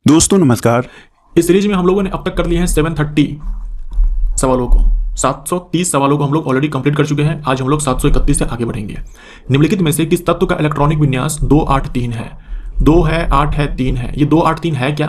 दोस्तों नमस्कार। इस सीरीज में हम लोगों ने अब तक कर लिए हैं 730 सवालों को। 730 सवालों को हम लोग ऑलरेडी कंप्लीट कर चुके हैं। आज हम लोग 731 से आगे बढ़ेंगे। निम्नलिखित में से किस तत्व का इलेक्ट्रॉनिक विन्यास 283 है? 2 है, 8 है, 3 है। ये 283 है क्या?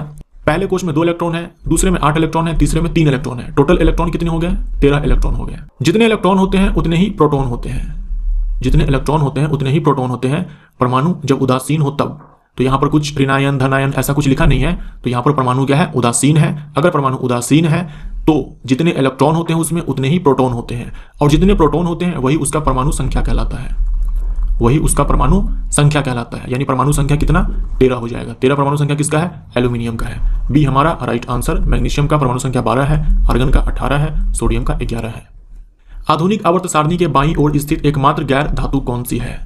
पहले कोश में 2 इलेक्ट्रॉन है, दूसरे में 8 इलेक्ट्रॉन है, तीसरे में 3 इलेक्ट्रॉन है। टोटल इलेक्ट्रॉन कितने हो गए? 13 इलेक्ट्रॉन हो गए। जितने इलेक्ट्रॉन होते हैं उतने ही प्रोटॉन होते हैं। जितने इलेक्ट्रॉन होते हैं उतने ही प्रोटॉन होते हैं। परमाणु जब उदासीन हो तब। तो यहाँ पर कुछ ऋणायन धनायन ऐसा कुछ लिखा नहीं है, तो यहाँ पर परमाणु क्या है? उदासीन है। अगर परमाणु उदासीन है तो जितने इलेक्ट्रॉन होते हैं उसमें उतने ही प्रोटॉन होते हैं, और जितने प्रोटॉन होते हैं वही उसका परमाणु संख्या कहलाता है। वही उसका परमाणु संख्या कहलाता है। यानी परमाणु संख्या कितना? 13 हो जाएगा। 13 परमाणु संख्या किसका है? एल्यूमिनियम का है। बी हमारा राइट आंसर। मैग्नीशियम का परमाणु संख्या 12 है, आर्गन का 18 है, सोडियम का 11 है। आधुनिक आवर्त सारणी के बाईं ओर स्थित एकमात्र गैर धातु कौन सी है?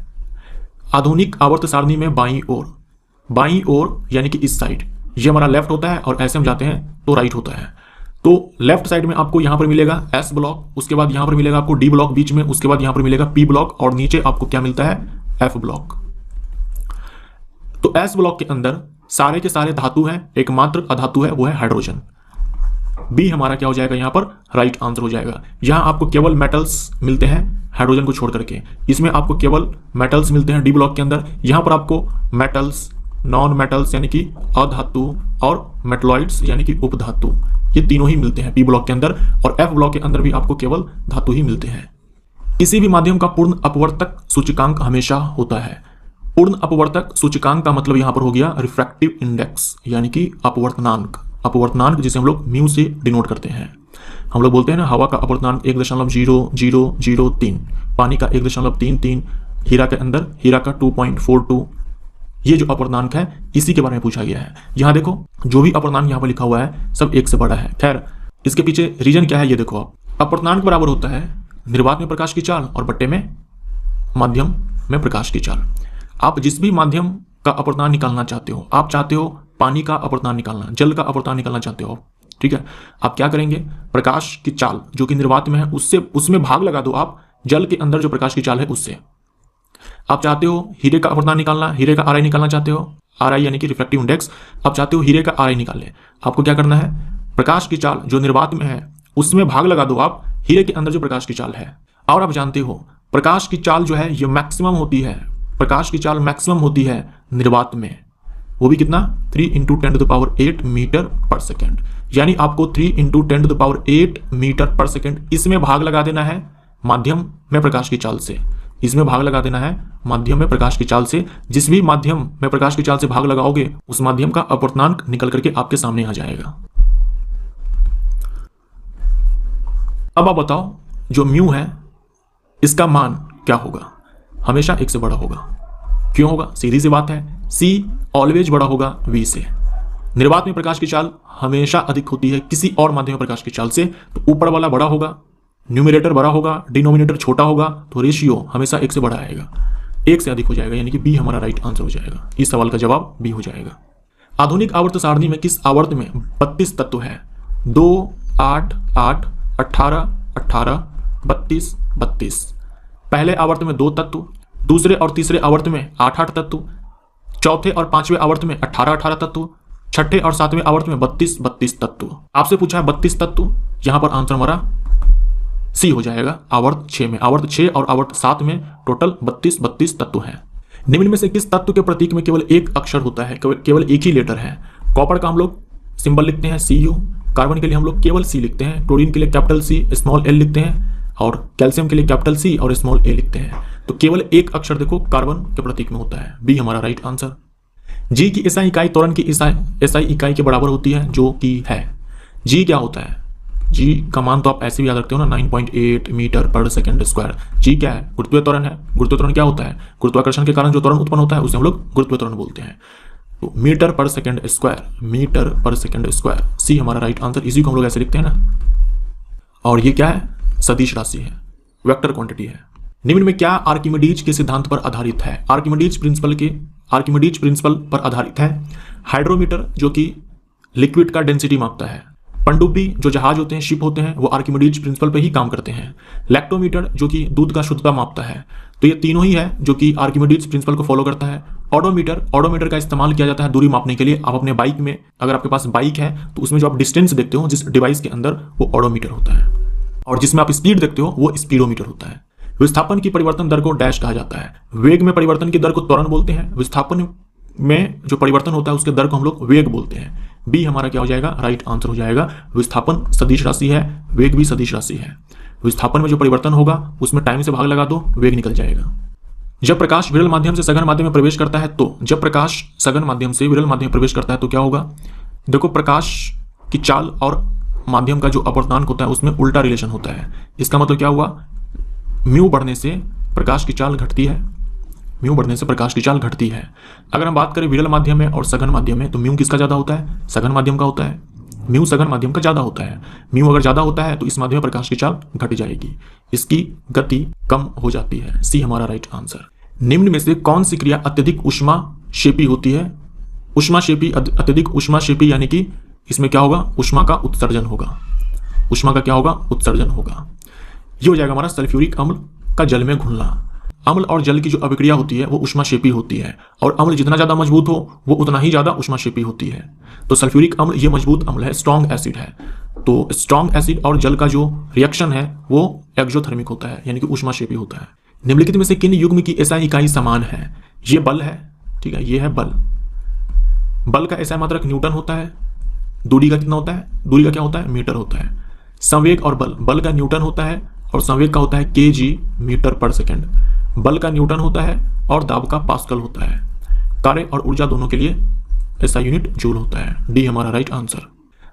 आधुनिक आवर्त सारणी में बाईं ओर यानी कि इस साइड, ये हमारा लेफ्ट होता है और ऐसे हम जाते हैं तो राइट होता है। तो लेफ्ट साइड में आपको यहां पर मिलेगा एस ब्लॉक, उसके बाद यहां पर मिलेगा आपको डी ब्लॉक बीच में, उसके बाद यहां पर मिलेगा पी ब्लॉक, और नीचे आपको क्या मिलता है? F block. तो एस ब्लॉक के अंदर सारे के सारे धातु हैं, एकमात्र अधातु है वो है हाइड्रोजन। बी हमारा क्या हो जाएगा? यहां पर राइट आंसर हो जाएगा। यहां आपको केवल मेटल्स मिलते हैं हाइड्रोजन को छोड़ करके। इसमें आपको केवल मेटल्स मिलते हैं डी ब्लॉक के अंदर। यहां पर आपको मेटल्स, नॉन मेटल्स यानी कि अधातु, और मेटलॉइड्स यानी कि उपधातु, ये तीनों ही मिलते हैं पी ब्लॉक के अंदर। और एफ ब्लॉक के अंदर भी आपको केवल धातु ही मिलते हैं। किसी भी माध्यम का पूर्ण अपवर्तक सूचकांक हमेशा होता है। पूर्ण अपवर्तक सूचकांक का मतलब यहां पर हो गया रिफ्रैक्टिव इंडेक्स यानी कि अपवर्तनांक। अपवर्तनांक जिसे हम लोग म्यू से डिनोट करते हैं। हम लोग बोलते हैं ना, हवा का अपवर्तनांक 1.0003, पानी का 1.33, हीरा के अंदर हीरा का 2.42। ये जो अपवर्तनांक है इसी के बारे में पूछा गया है। यहां देखो जो भी अपवर्तनांक यहां पर लिखा हुआ है सब 1 से बड़ा है। खैर इसके पीछे रीजन क्या है ये देखो आप। अपवर्तनांक बराबर होता है निर्वात में प्रकाश की चाल और बट्टे में माध्यम में प्रकाश की चाल। आप जिस भी माध्यम का अपवर्तनांक निकालना चाहते हो, आप चाहते हो पानी का अपवर्तनांक निकालना, जल का अपवर्तनांक निकालना चाहते हो, ठीक है, आप क्या करेंगे? प्रकाश की चाल जो कि निर्वात में है उसमें भाग लगा दो आप जल के अंदर जो प्रकाश की चाल है उससे। आप चाहते हो हीरे का अपवर्तनांक निकालना, हीरे का आरआई निकालना चाहते हो, आरआई यानी कि रिफ्रैक्टिव इंडेक्स। आप चाहते हो हीरे का आरआई निकालें, आपको क्या करना है? प्रकाश की चाल जो निर्वात में है उसमें भाग लगा दो आप हीरे के अंदर जो प्रकाश की चाल है। और आप जानते हो प्रकाश की चाल जो है ये मैक्सिमम होती है, प्रकाश की चाल मैक्सिमम होती है निर्वात में। वो भी कितना? 3 × 10⁸ मीटर पर सेकेंड। यानी आपको 3 × 10⁸ मीटर पर सेकेंड इसमें भाग लगा देना है माध्यम में प्रकाश की चाल से। इसमें भाग लगा देना है माध्यम में प्रकाश की चाल से। जिस भी माध्यम में प्रकाश की चाल से भाग लगाओगे उस माध्यम का अपवर्तनांक निकल करके आपके सामने आ जाएगा। अब आप बताओ जो म्यू है इसका मान क्या होगा? हमेशा 1 से बड़ा होगा। क्यों होगा? सीधी सी बात है, C ऑलवेज बड़ा होगा V से। निर्वात में प्रकाश की चाल हमेशा अधिक होती है किसी और माध्यम में प्रकाश की चाल से, तो ऊपर वाला बड़ा होगा, न्यूमरेटर बड़ा होगा, डिनोमिनेटर छोटा होगा, तो रेशियो हमेशा 1 से बड़ा आएगा, 1 से अधिक हो जाएगा। यानी कि बी हमारा राइट आंसर हो जाएगा। इस सवाल का जवाब बी हो जाएगा। आधुनिक आवर्त सारणी में किस आवर्त में 32 तत्व है? 2, 8, 8, 18, 18, 32, 32। पहले आवर्त में 2 तत्व, दूसरे और तीसरे आवर्त में 8, 8 तत्व, चौथे और पांचवें आवर्त में 18, 18 तत्व, छठे और सातवें आवर्त में 32, 32 तत्व। आपसे पूछा है 32 तत्व, यहां पर आंसर हमारा सी हो जाएगा आवर्त 6 में। आवर्त 6 और आवर्त 7 में टोटल 32, 32 तत्व हैं। निम्न में से किस तत्व के प्रतीक में केवल एक अक्षर होता है, केवल एक ही लेटर है? कॉपर का हम लोग सिंबल लिखते हैं Cu, कार्बन के लिए हम लोग केवल C लिखते हैं, क्लोरीन के लिए कैपिटल C स्मॉल l लिखते हैं, और कैल्शियम के लिए कैपिटल C और स्मॉल a लिखते हैं। तो केवल एक अक्षर देखो कार्बन के प्रतीक में होता है। बी हमारा राइट आंसर। जी की एसआई इकाई त्वरण की एसआई इकाई के बराबर होती है, जो कि है जी क्या होता है? जी का मान तो आप ऐसे भी याद रखते हो ना, 9.8 मीटर पर सेकेंड स्क्वायर। जी क्या है? गुरुत्वीय त्वरण है। गुरुत्वीय त्वरण क्या होता है? गुरुत्वाकर्षण के कारण जो त्वरण उत्पन्न होता है उसे हम लोग गुरुत्वीय त्वरण बोलते हैं। तो मीटर पर सेकेंड स्क्वायर, मीटर पर सेकेंड स्क्वायर, सी हमारा राइट आंसर। इसी को हम लोग ऐसे लिखते हैं ना। और ये क्या है? सदिश राशि है, वेक्टर क्वांटिटी है। निम्न में क्या आर्किमिडीज के सिद्धांत पर आधारित है? आर्किमिडीज प्रिंसिपल पर आधारित है। हाइड्रोमीटर जो कि लिक्विड का डेंसिटी मापता है, पनडुब्बी जो जहाज होते हैं, शिप होते हैं, वो आर्किमिडीज प्रिंसिपल पे ही काम करते हैं। लैक्टोमीटर जो कि दूध का शुद्धता मापता है, तो ये तीनों ही है जो कि आर्किमिडीज प्रिंसिपल को फॉलो करता है। ऑडोमीटर का इस्तेमाल किया जाता है दूरी मापने के लिए। आप अपने बाइक में, अगर आपके पास बाइक है तो उसमें जो आप डिस्टेंस देखते हो जिस डिवाइस के अंदर, वो ऑडोमीटर होता है, और जिसमें आप स्पीड देखते हो वो स्पीडोमीटर होता है। विस्थापन की परिवर्तन दर को डैश कहा जाता है। वेग में परिवर्तन की दर को त्वरण बोलते हैं। विस्थापन में जो परिवर्तन होता है उसके दर को हम लोग वेग बोलते हैं। बी हमारा क्या हो जाएगा, राइट आंसर हो जाएगा। विस्थापन सदिश राशि है, वेग भी सदिश राशि है। विस्थापन में जो परिवर्तन होगा उसमें टाइम से भाग लगा दो, वेग निकल जाएगा। जब प्रकाश विरल माध्यम से सघन माध्यम में प्रवेश करता है तो, जब प्रकाश सघन माध्यम से विरल माध्यम में प्रवेश करता है तो क्या होगा? देखो, प्रकाश की चाल और माध्यम का जो अपर्तनांक होता है उसमें उल्टा रिलेशन होता है। इसका मतलब क्या हुआ? म्यू बढ़ने से प्रकाश की चाल घटती है, म्यू बढ़ने से प्रकाश की चाल घटती है। अगर हम बात करें विरल माध्यम में और सघन माध्यम में, तो म्यू किसका ज्यादा होता है? सघन माध्यम का होता है। म्यू सघन माध्यम का ज्यादा होता है। म्यू अगर ज्यादा होता है तो इस माध्यम में प्रकाश की चाल घट जाएगी, इसकी गति कम हो जाती है। सी हमारा राइट आंसर। निम्न में से कौन सी क्रिया अत्यधिक उष्माक्षेपी होती है? उष्माक्षेपी, अत्यधिक उष्माक्षेपी यानी कि इसमें क्या होगा? उष्मा का उत्सर्जन होगा। उष्मा का क्या होगा? उत्सर्जन होगा। ये हो जाएगा हमारा सल्फ्यूरिक अम्ल का जल में घुलना। अम्ल और जल की जो अभिक्रिया होती है वो उष्माक्षेपी होती है, और अम्ल जितना ज्यादा मजबूत हो वो उतना ही ज्यादा उष्माक्षेपी होती है। तो सल्फ्यूरिक अम्ल ये मजबूत अम्ल है, स्ट्रॉन्ग एसिड है। तो स्ट्रॉन्ग एसिड और जल का जो रिएक्शन है वो एक्सोथर्मिक होता है, यानी कि उष्माक्षेपी होता है। निम्नलिखित में से किन युग्म की एसआई इकाई समान है? ये बल है, ठीक है, ये है बल। बल का एसआई मात्रक न्यूटन होता है। दूरी का कितना होता है? दूरी का क्या होता है? मीटर होता है। संवेग और बल, बल का न्यूटन होता है और संवेग का होता है केजी, मीटर पर सेकेंड। बल का न्यूटन होता है और दाब का पास्कल होता है। कार्य और ऊर्जा दोनों के लिए ऐसा यूनिट जूल होता है। डी हमारा राइट आंसर।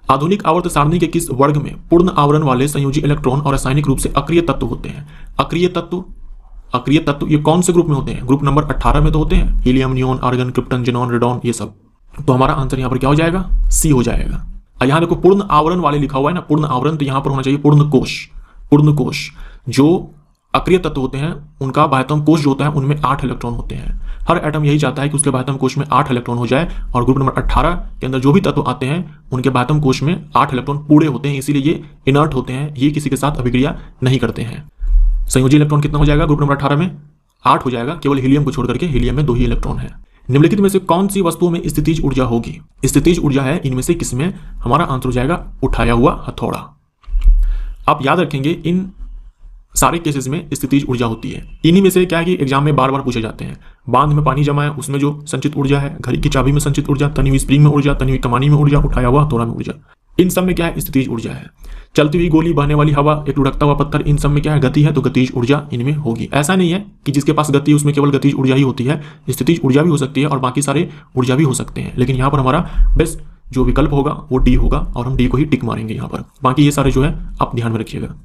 आधुनिक आवर्त सारणी के किस वर्ग में पूर्ण आवरण वाले संयोजी इलेक्ट्रॉन और रासायनिक रूप से अक्रिय तत्व होते हैं? अक्रिय तत्व ये कौन से ग्रुप में होते हैं? ग्रुप नंबर 18 में तो होते हैं, helium, neon, argon, krypton, xenon, radon, ये सब। तो हमारा आंसर यहाँ पर क्या हो जाएगा? सी हो जाएगा। यहाँ देखो पूर्ण आवरण वाले लिखा हुआ है ना, पूर्ण आवरण, तो यहाँ पर होना चाहिए पूर्ण कोश। पूर्ण कोश जो अक्रिय तत्व होते हैं उनका बाह्यतम कोश जो होता है उनमें 8 इलेक्ट्रॉन होते हैं। हर एटम यही चाहता है कि उसके बाह्यतम कोश में 8 इलेक्ट्रॉन हो जाए, और ग्रुप नंबर 18 के अंदर जो भी तत्व आते हैं उनके बाह्यतम कोश में 8 इलेक्ट्रॉन पूरे होते हैं, इसीलिए ये इनर्ट होते हैं, ये किसी के साथ अभिक्रिया नहीं करते हैं। संयोजी इलेक्ट्रॉन कितना हो जाएगा? ग्रुप नंबर 18 में 8 हो जाएगा, केवल हीलियम को छोड़ करके। हीलियम में 2 ही इलेक्ट्रॉन है। निम्नलिखित में से कौन सी वस्तुओं में स्थितिज ऊर्जा होगी? स्थितिज ऊर्जा है इनमें से किसमें? हमारा आंसर हो जाएगा उठाया हुआ हथौड़ा। आप याद रखेंगे इन सारे केसेस में स्थितिज ऊर्जा होती है। इन्हीं में से क्या है कि एग्जाम में बार बार पूछे जाते हैं। बांध में पानी जमा है उसमें जो संचित ऊर्जा है, घड़ी की चाबी में संचित ऊर्जा, तनी हुई स्प्रिंग में ऊर्जा, तनी हुई कमानी में ऊर्जा, उठाया हुआ हथौड़ा में ऊर्जा, इन सब में क्या है? स्थितिज ऊर्जा है। चलती हुई गोली, बहने वाली हवा, एक लुढ़कता हुआ पत्थर, इन सब में क्या है? गति है, तो गतिज ऊर्जा इनमें होगी। ऐसा नहीं है कि जिसके पास गति है उसमें केवल गतिज ऊर्जा ही होती है, स्थितिज ऊर्जा भी हो सकती है और बाकी सारे ऊर्जा भी हो सकते हैं। लेकिन यहाँ पर हमारा बेस्ट जो विकल्प होगा वो डी होगा, और हम डी को ही टिक मारेंगे यहाँ पर। बाकी ये सारे जो है आप ध्यान में रखिएगा।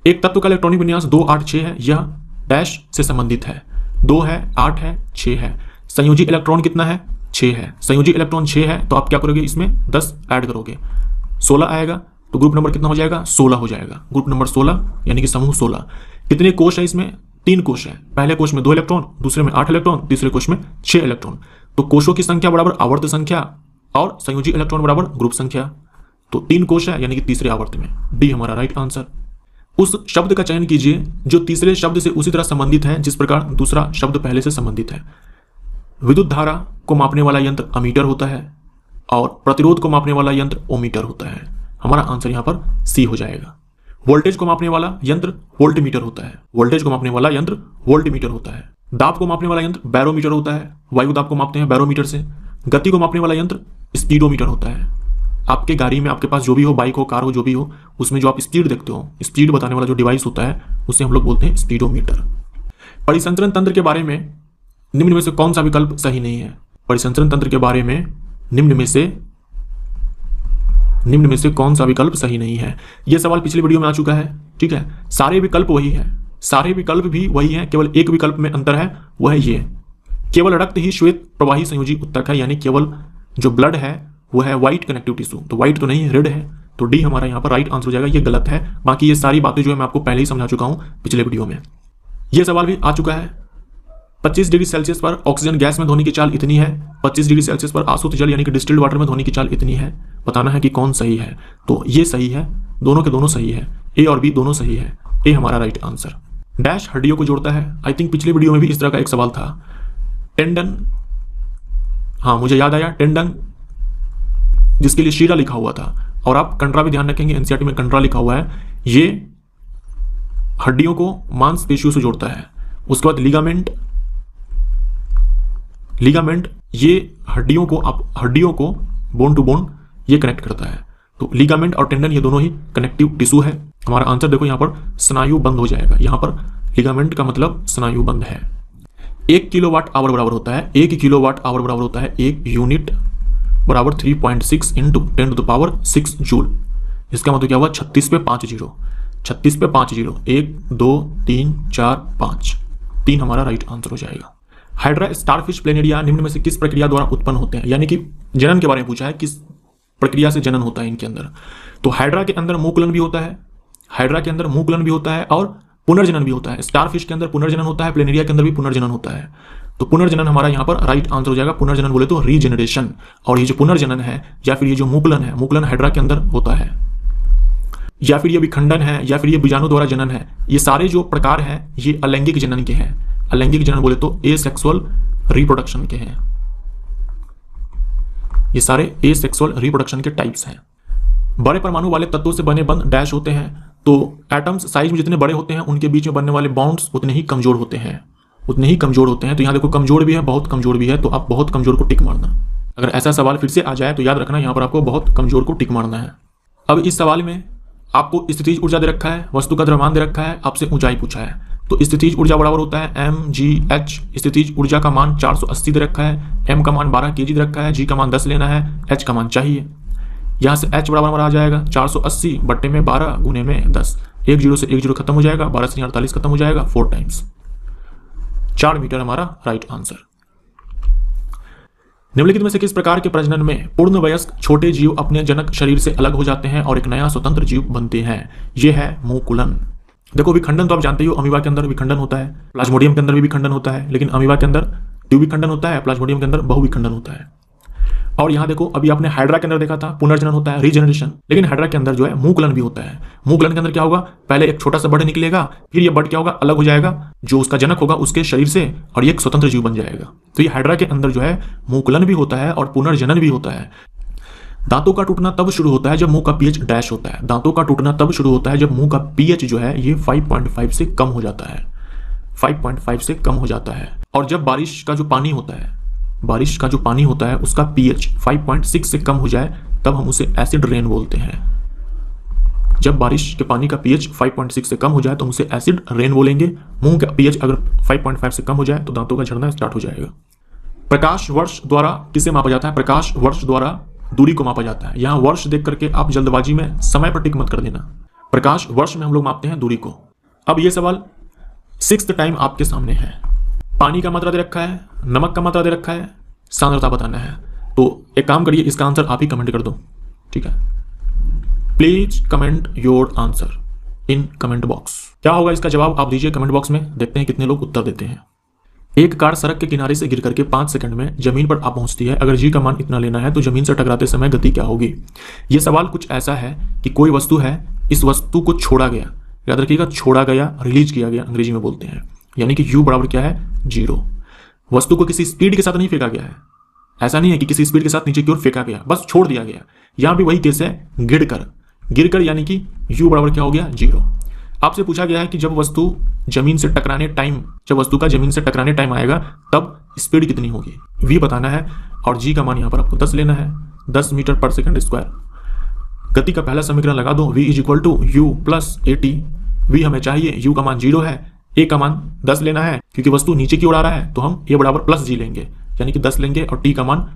एक तत्व का इलेक्ट्रॉनिक विन्यास 2, 8, 6 है, यह डैश से संबंधित है। 2 है, 8 है, 6 है। संयोजी इलेक्ट्रॉन कितना है? 6 है। संयोजी इलेक्ट्रॉन 6 है, तो आप क्या करोगे? इसमें 10 ऐड करोगे, 16 आएगा, तो ग्रुप नंबर कितना हो जाएगा? 16 हो जाएगा। ग्रुप नंबर 16 यानी कि समूह 16। कितने कोश है इसमें? 3 कोश है। पहले कोश में 2 इलेक्ट्रॉन, दूसरे में 8 इलेक्ट्रॉन, तीसरे कोश में 6 इलेक्ट्रॉन। तो कोशों की संख्या बराबर आवर्त संख्या और संयोजी इलेक्ट्रॉन बराबर ग्रुप संख्या। तो 3 कोश है यानी कि तीसरे आवर्त में। डी हमारा राइट आंसर। उस शब्द का चयन कीजिए जो तीसरे शब्द से उसी तरह संबंधित है जिस प्रकार दूसरा शब्द पहले से संबंधित है। विद्युत धारा को मापने वाला यंत्र अमीटर होता है और प्रतिरोध को मापने वाला यंत्र ओमीटर होता है। हमारा आंसर यहाँ पर सी हो जाएगा। वोल्टेज को मापने वाला यंत्र वोल्टमीटर होता है। वोल्टेज को मापने वाला यंत्र वोल्टमीटर होता है। दाब को मापने वाला यंत्र बैरोमीटर होता है। वायु दाब को मापते हैं बैरोमीटर से। गति को मापने वाला यंत्र स्पीडोमीटर होता है। आपके गाड़ी में आपके पास जो भी हो, बाइक हो, कार हो, जो भी हो, उसमें जो आप स्पीड देखते हो, स्पीड बताने वाला जो डिवाइस होता है उसे हम लोग बोलते हैं स्पीडोमीटर। परिसंचरण तंत्र के बारे में निम्न में से कौन सा विकल्प सही नहीं है? परिसंचरण तंत्र के बारे में निम्न में से कौन सा विकल्प सही नहीं है? यह सवाल पिछले वीडियो में आ चुका है, ठीक है। सारे विकल्प वही है, सारे विकल्प भी वही है, केवल एक विकल्प में अंतर है, वह है ये, केवल रक्त ही श्वेत प्रवाही संयोजी उत्तक है, यानी केवल जो ब्लड है वो है व्हाइट कनेक्टिव टिश्यू। तो व्हाइट तो नहीं, रेड है। तो डी हमारा यहाँ पर राइट आंसर हो जाएगा। ये गलत है। बाकी ये सारी बातें जो है मैं आपको पहले ही समझा चुका हूँ पिछले वीडियो में। ये सवाल भी आ चुका है। 25 डिग्री सेल्सियस पर ऑक्सीजन गैस में धोने की चाल इतनी है, 25 डिग्री सेल्सियस पर आसुत जल यानी कि डिस्टिल्ड वाटर में धोने की चाल इतनी है। बताना है कि कौन सही है। तो ये सही है, दोनों के दोनों सही है, ए और बी दोनों सही है, ए हमारा राइट आंसर। डैश हड्डियों को जोड़ता है। आई थिंक पिछले वीडियो में भी इस तरह का एक सवाल था। टेंडन, हाँ मुझे याद आया, टेंडन जिसके लिए शीरा लिखा हुआ था, और आप कंट्रा भी ध्यान रखेंगे, एनसीईआरटी में कंट्रा लिखा हुआ है, ये हड्डियों को मांसपेशियों से जोड़ता है। उसके बाद लिगामेंट, लिगामेंट ये हड्डियों को बोन टू बोन ये कनेक्ट करता है। तो लिगामेंट और टेंडन ये दोनों ही कनेक्टिव टिश्यू है। हमारा आंसर देखो यहाँ पर स्नायु बंद हो जाएगा, यहाँ पर लिगामेंट का मतलब स्नायु बंद है। 1 किलोवाट आवर बराबर होता है, 1 किलोवाट आवर बराबर होता है 1 यूनिट बराबर 3.6 इंटू 10⁻6 जूल। इसका मतलब क्या हुआ, 36 पे 5 जीरो, 36 पे 5 जीरो, 1 2 3 4 5, 3 हमारा राइट आंसर हो जाएगा। हाइड्रा स्टारफिश प्लेनेरिया निम्न में से किस प्रक्रिया द्वारा उत्पन्न होते हैं, यानी कि जनन के बारे में पूछा है, किस प्रक्रिया से जनन होता है इनके अंदर। तो हाइड्रा के अंदर मुकुलन भी होता है, हाइड्रा के अंदर मुकुलन भी होता है और पुनर्जनन भी होता है। स्टारफिश के अंदर पुनर्जनन होता है, प्लेनेरिया के अंदर भी पुनर्जनन होता है। तो पुनर्जनन हमारा यहाँ पर राइट आंसर हो जाएगा। पुनर्जनन बोले तो रीजनरेशन, और ये जो पुनर्जनन है या फिर ये जो मुकुलन है, मुकुलन हाइड्रा के अंदर होता है, या फिर ये विखंडन है, या फिर ये बीजाणु द्वारा जनन है। ये सारे जो प्रकार हैं ये अलैंगिक जनन के हैं। अलैंगिक जनन बोले तो एसेक्सुअल रिप्रोडक्शन के हैं। ये सारे एसेक्सुअल रिप्रोडक्शन के टाइप्स हैं। बड़े परमाणु वाले तत्वों से बने बंध डैश होते हैं। तो एटम्स साइज में जितने बड़े होते हैं उनके बीच में बनने वाले बॉन्ड्स उतने ही कमजोर होते हैं, उतने ही कमजोर होते हैं। तो यहाँ देखो कमजोर भी है, बहुत कमजोर भी है, तो आप बहुत कमजोर को टिक मारना। अगर ऐसा सवाल फिर से आ जाए तो याद रखना यहाँ पर आपको बहुत कमजोर को टिक मारना है। अब इस सवाल में आपको स्थितिज ऊर्जा दे रखा है, वस्तु का द्रव्यमान दे रखा है, आपसे ऊंचाई पूछा है। तो स्थितिज ऊर्जा बराबर होता है mgh। स्थितिज ऊर्जा का मान 480 दे रखा है, m का मान 12 kg दे रखा है, g का मान 10 लेना है, h का मान चाहिए। यहाँ से h बराबर हमारा आ जाएगा 480 बट्टे में 12 गुने में 10। 1 जीरो से 1 जीरो खत्म हो जाएगा, 12 से 48 खत्म हो जाएगा, 4 टाइम्स, 4 मीटर हमारा राइट आंसर। निम्नलिखित में से किस प्रकार के प्रजनन में पूर्ण वयस्क छोटे जीव अपने जनक शरीर से अलग हो जाते हैं और एक नया स्वतंत्र जीव बनते हैं? ये है मुकुलन। देखो विखंडन तो आप जानते ही हो, अमीबा के अंदर विखंडन होता है, प्लाज्मोडियम के अंदर भी विखंडन होता है, लेकिन अमीबा के अंदर द्विविखंडन होता है, प्लाज्मोडियम के अंदर बहुविखंडन होता है। और यहाँ देखो अभी आपने हाइड्रा के अंदर देखा था पुनर्जनन होता है, रीजनरेशन, लेकिन हाइड्रा के अंदर जो है मुकुलन भी होता है। मुकुलन के अंदर क्या होगा, पहले एक छोटा सा बर्ड निकलेगा, फिर ये बर्ड क्या होगा, अलग हो जाएगा जो उसका जनक होगा उसके शरीर से, और ये एक स्वतंत्र जीव बन जाएगा। तो ये हाइड्रा के अंदर जो है मुकुलन भी होता है और पुनर्जनन भी होता है। दांतों का टूटना तब शुरू होता है जब मुंह का पीएच डैश होता है। दांतों का टूटना तब शुरू होता है जब मुंह का पीएच जो है ये 5.5 से कम हो जाता है, 5.5 से कम हो जाता है। और जब बारिश का जो पानी होता है, बारिश का जो पानी होता है उसका पीएच 5.6 से कम हो जाए तब हम उसे एसिड रेन बोलते हैं। जब बारिश के पानी का पीएच 5.6 से कम हो जाए तो हम उसे एसिड रेन बोलेंगे। मुंह का पीएच अगर 5.5 से कम हो जाए तो दांतों का झड़ना स्टार्ट हो जाएगा। प्रकाश वर्ष द्वारा किसे मापा जाता है? प्रकाश वर्ष द्वारा दूरी को मापा जाता है। यहाँ वर्ष देख करके आप जल्दबाजी में समय पर टिक मत कर देना। प्रकाश वर्ष में हम लोग मापते हैं दूरी को। अब ये सवाल 6th टाइम आपके सामने है। पानी का मात्रा दे रखा है, नमक का मात्रा दे रखा है, सांद्रता बताना है। तो एक काम करिए, इसका आंसर आप ही कमेंट कर दो, ठीक है? Please comment your answer in comment box. क्या होगा इसका जवाब आप दीजिए कमेंट बॉक्स में, देखते हैं कितने लोग उत्तर देते हैं। एक कार सड़क के किनारे से गिर करके 5 सेकंड में जमीन पर आ पहुंचती है। अगर जी का मान इतना लेना है तो जमीन से टकराते समय गति क्या होगी? यह सवाल कुछ ऐसा है कि कोई वस्तु है, इस वस्तु को छोड़ा गया, याद रखिएगा, छोड़ा गया, रिलीज किया गया अंग्रेजी में बोलते हैं, यानी कि u बराबर क्या है, 0। वस्तु को किसी स्पीड के साथ नहीं फेंका गया है, ऐसा नहीं है कि किसी स्पीड के साथ नीचे की ओर फेंका गया, बस छोड़ दिया गया। यहां भी वही केस है, गिरकर, यानी कि u बराबर क्या हो गया, 0। आपसे पूछा गया है कि जब वस्तु जमीन से टकराने टाइम, जब वस्तु का जमीन से टकराने टाइम आएगा तब स्पीड कितनी होगी, v बताना है, और g का मान यहां पर आपको 10 लेना है, 10 मीटर पर सेकंड स्क्वायर। गति का पहला समीकरण लगा दो, v = u + at। v हमें चाहिए, u का मान 0 है, a का मान 10 लेना है, क्योंकि वस्तु नीचे की ओर आ रहा है तो हम a बराबर +g लेंगे, यानी कि 10 लेंगे, और t का मान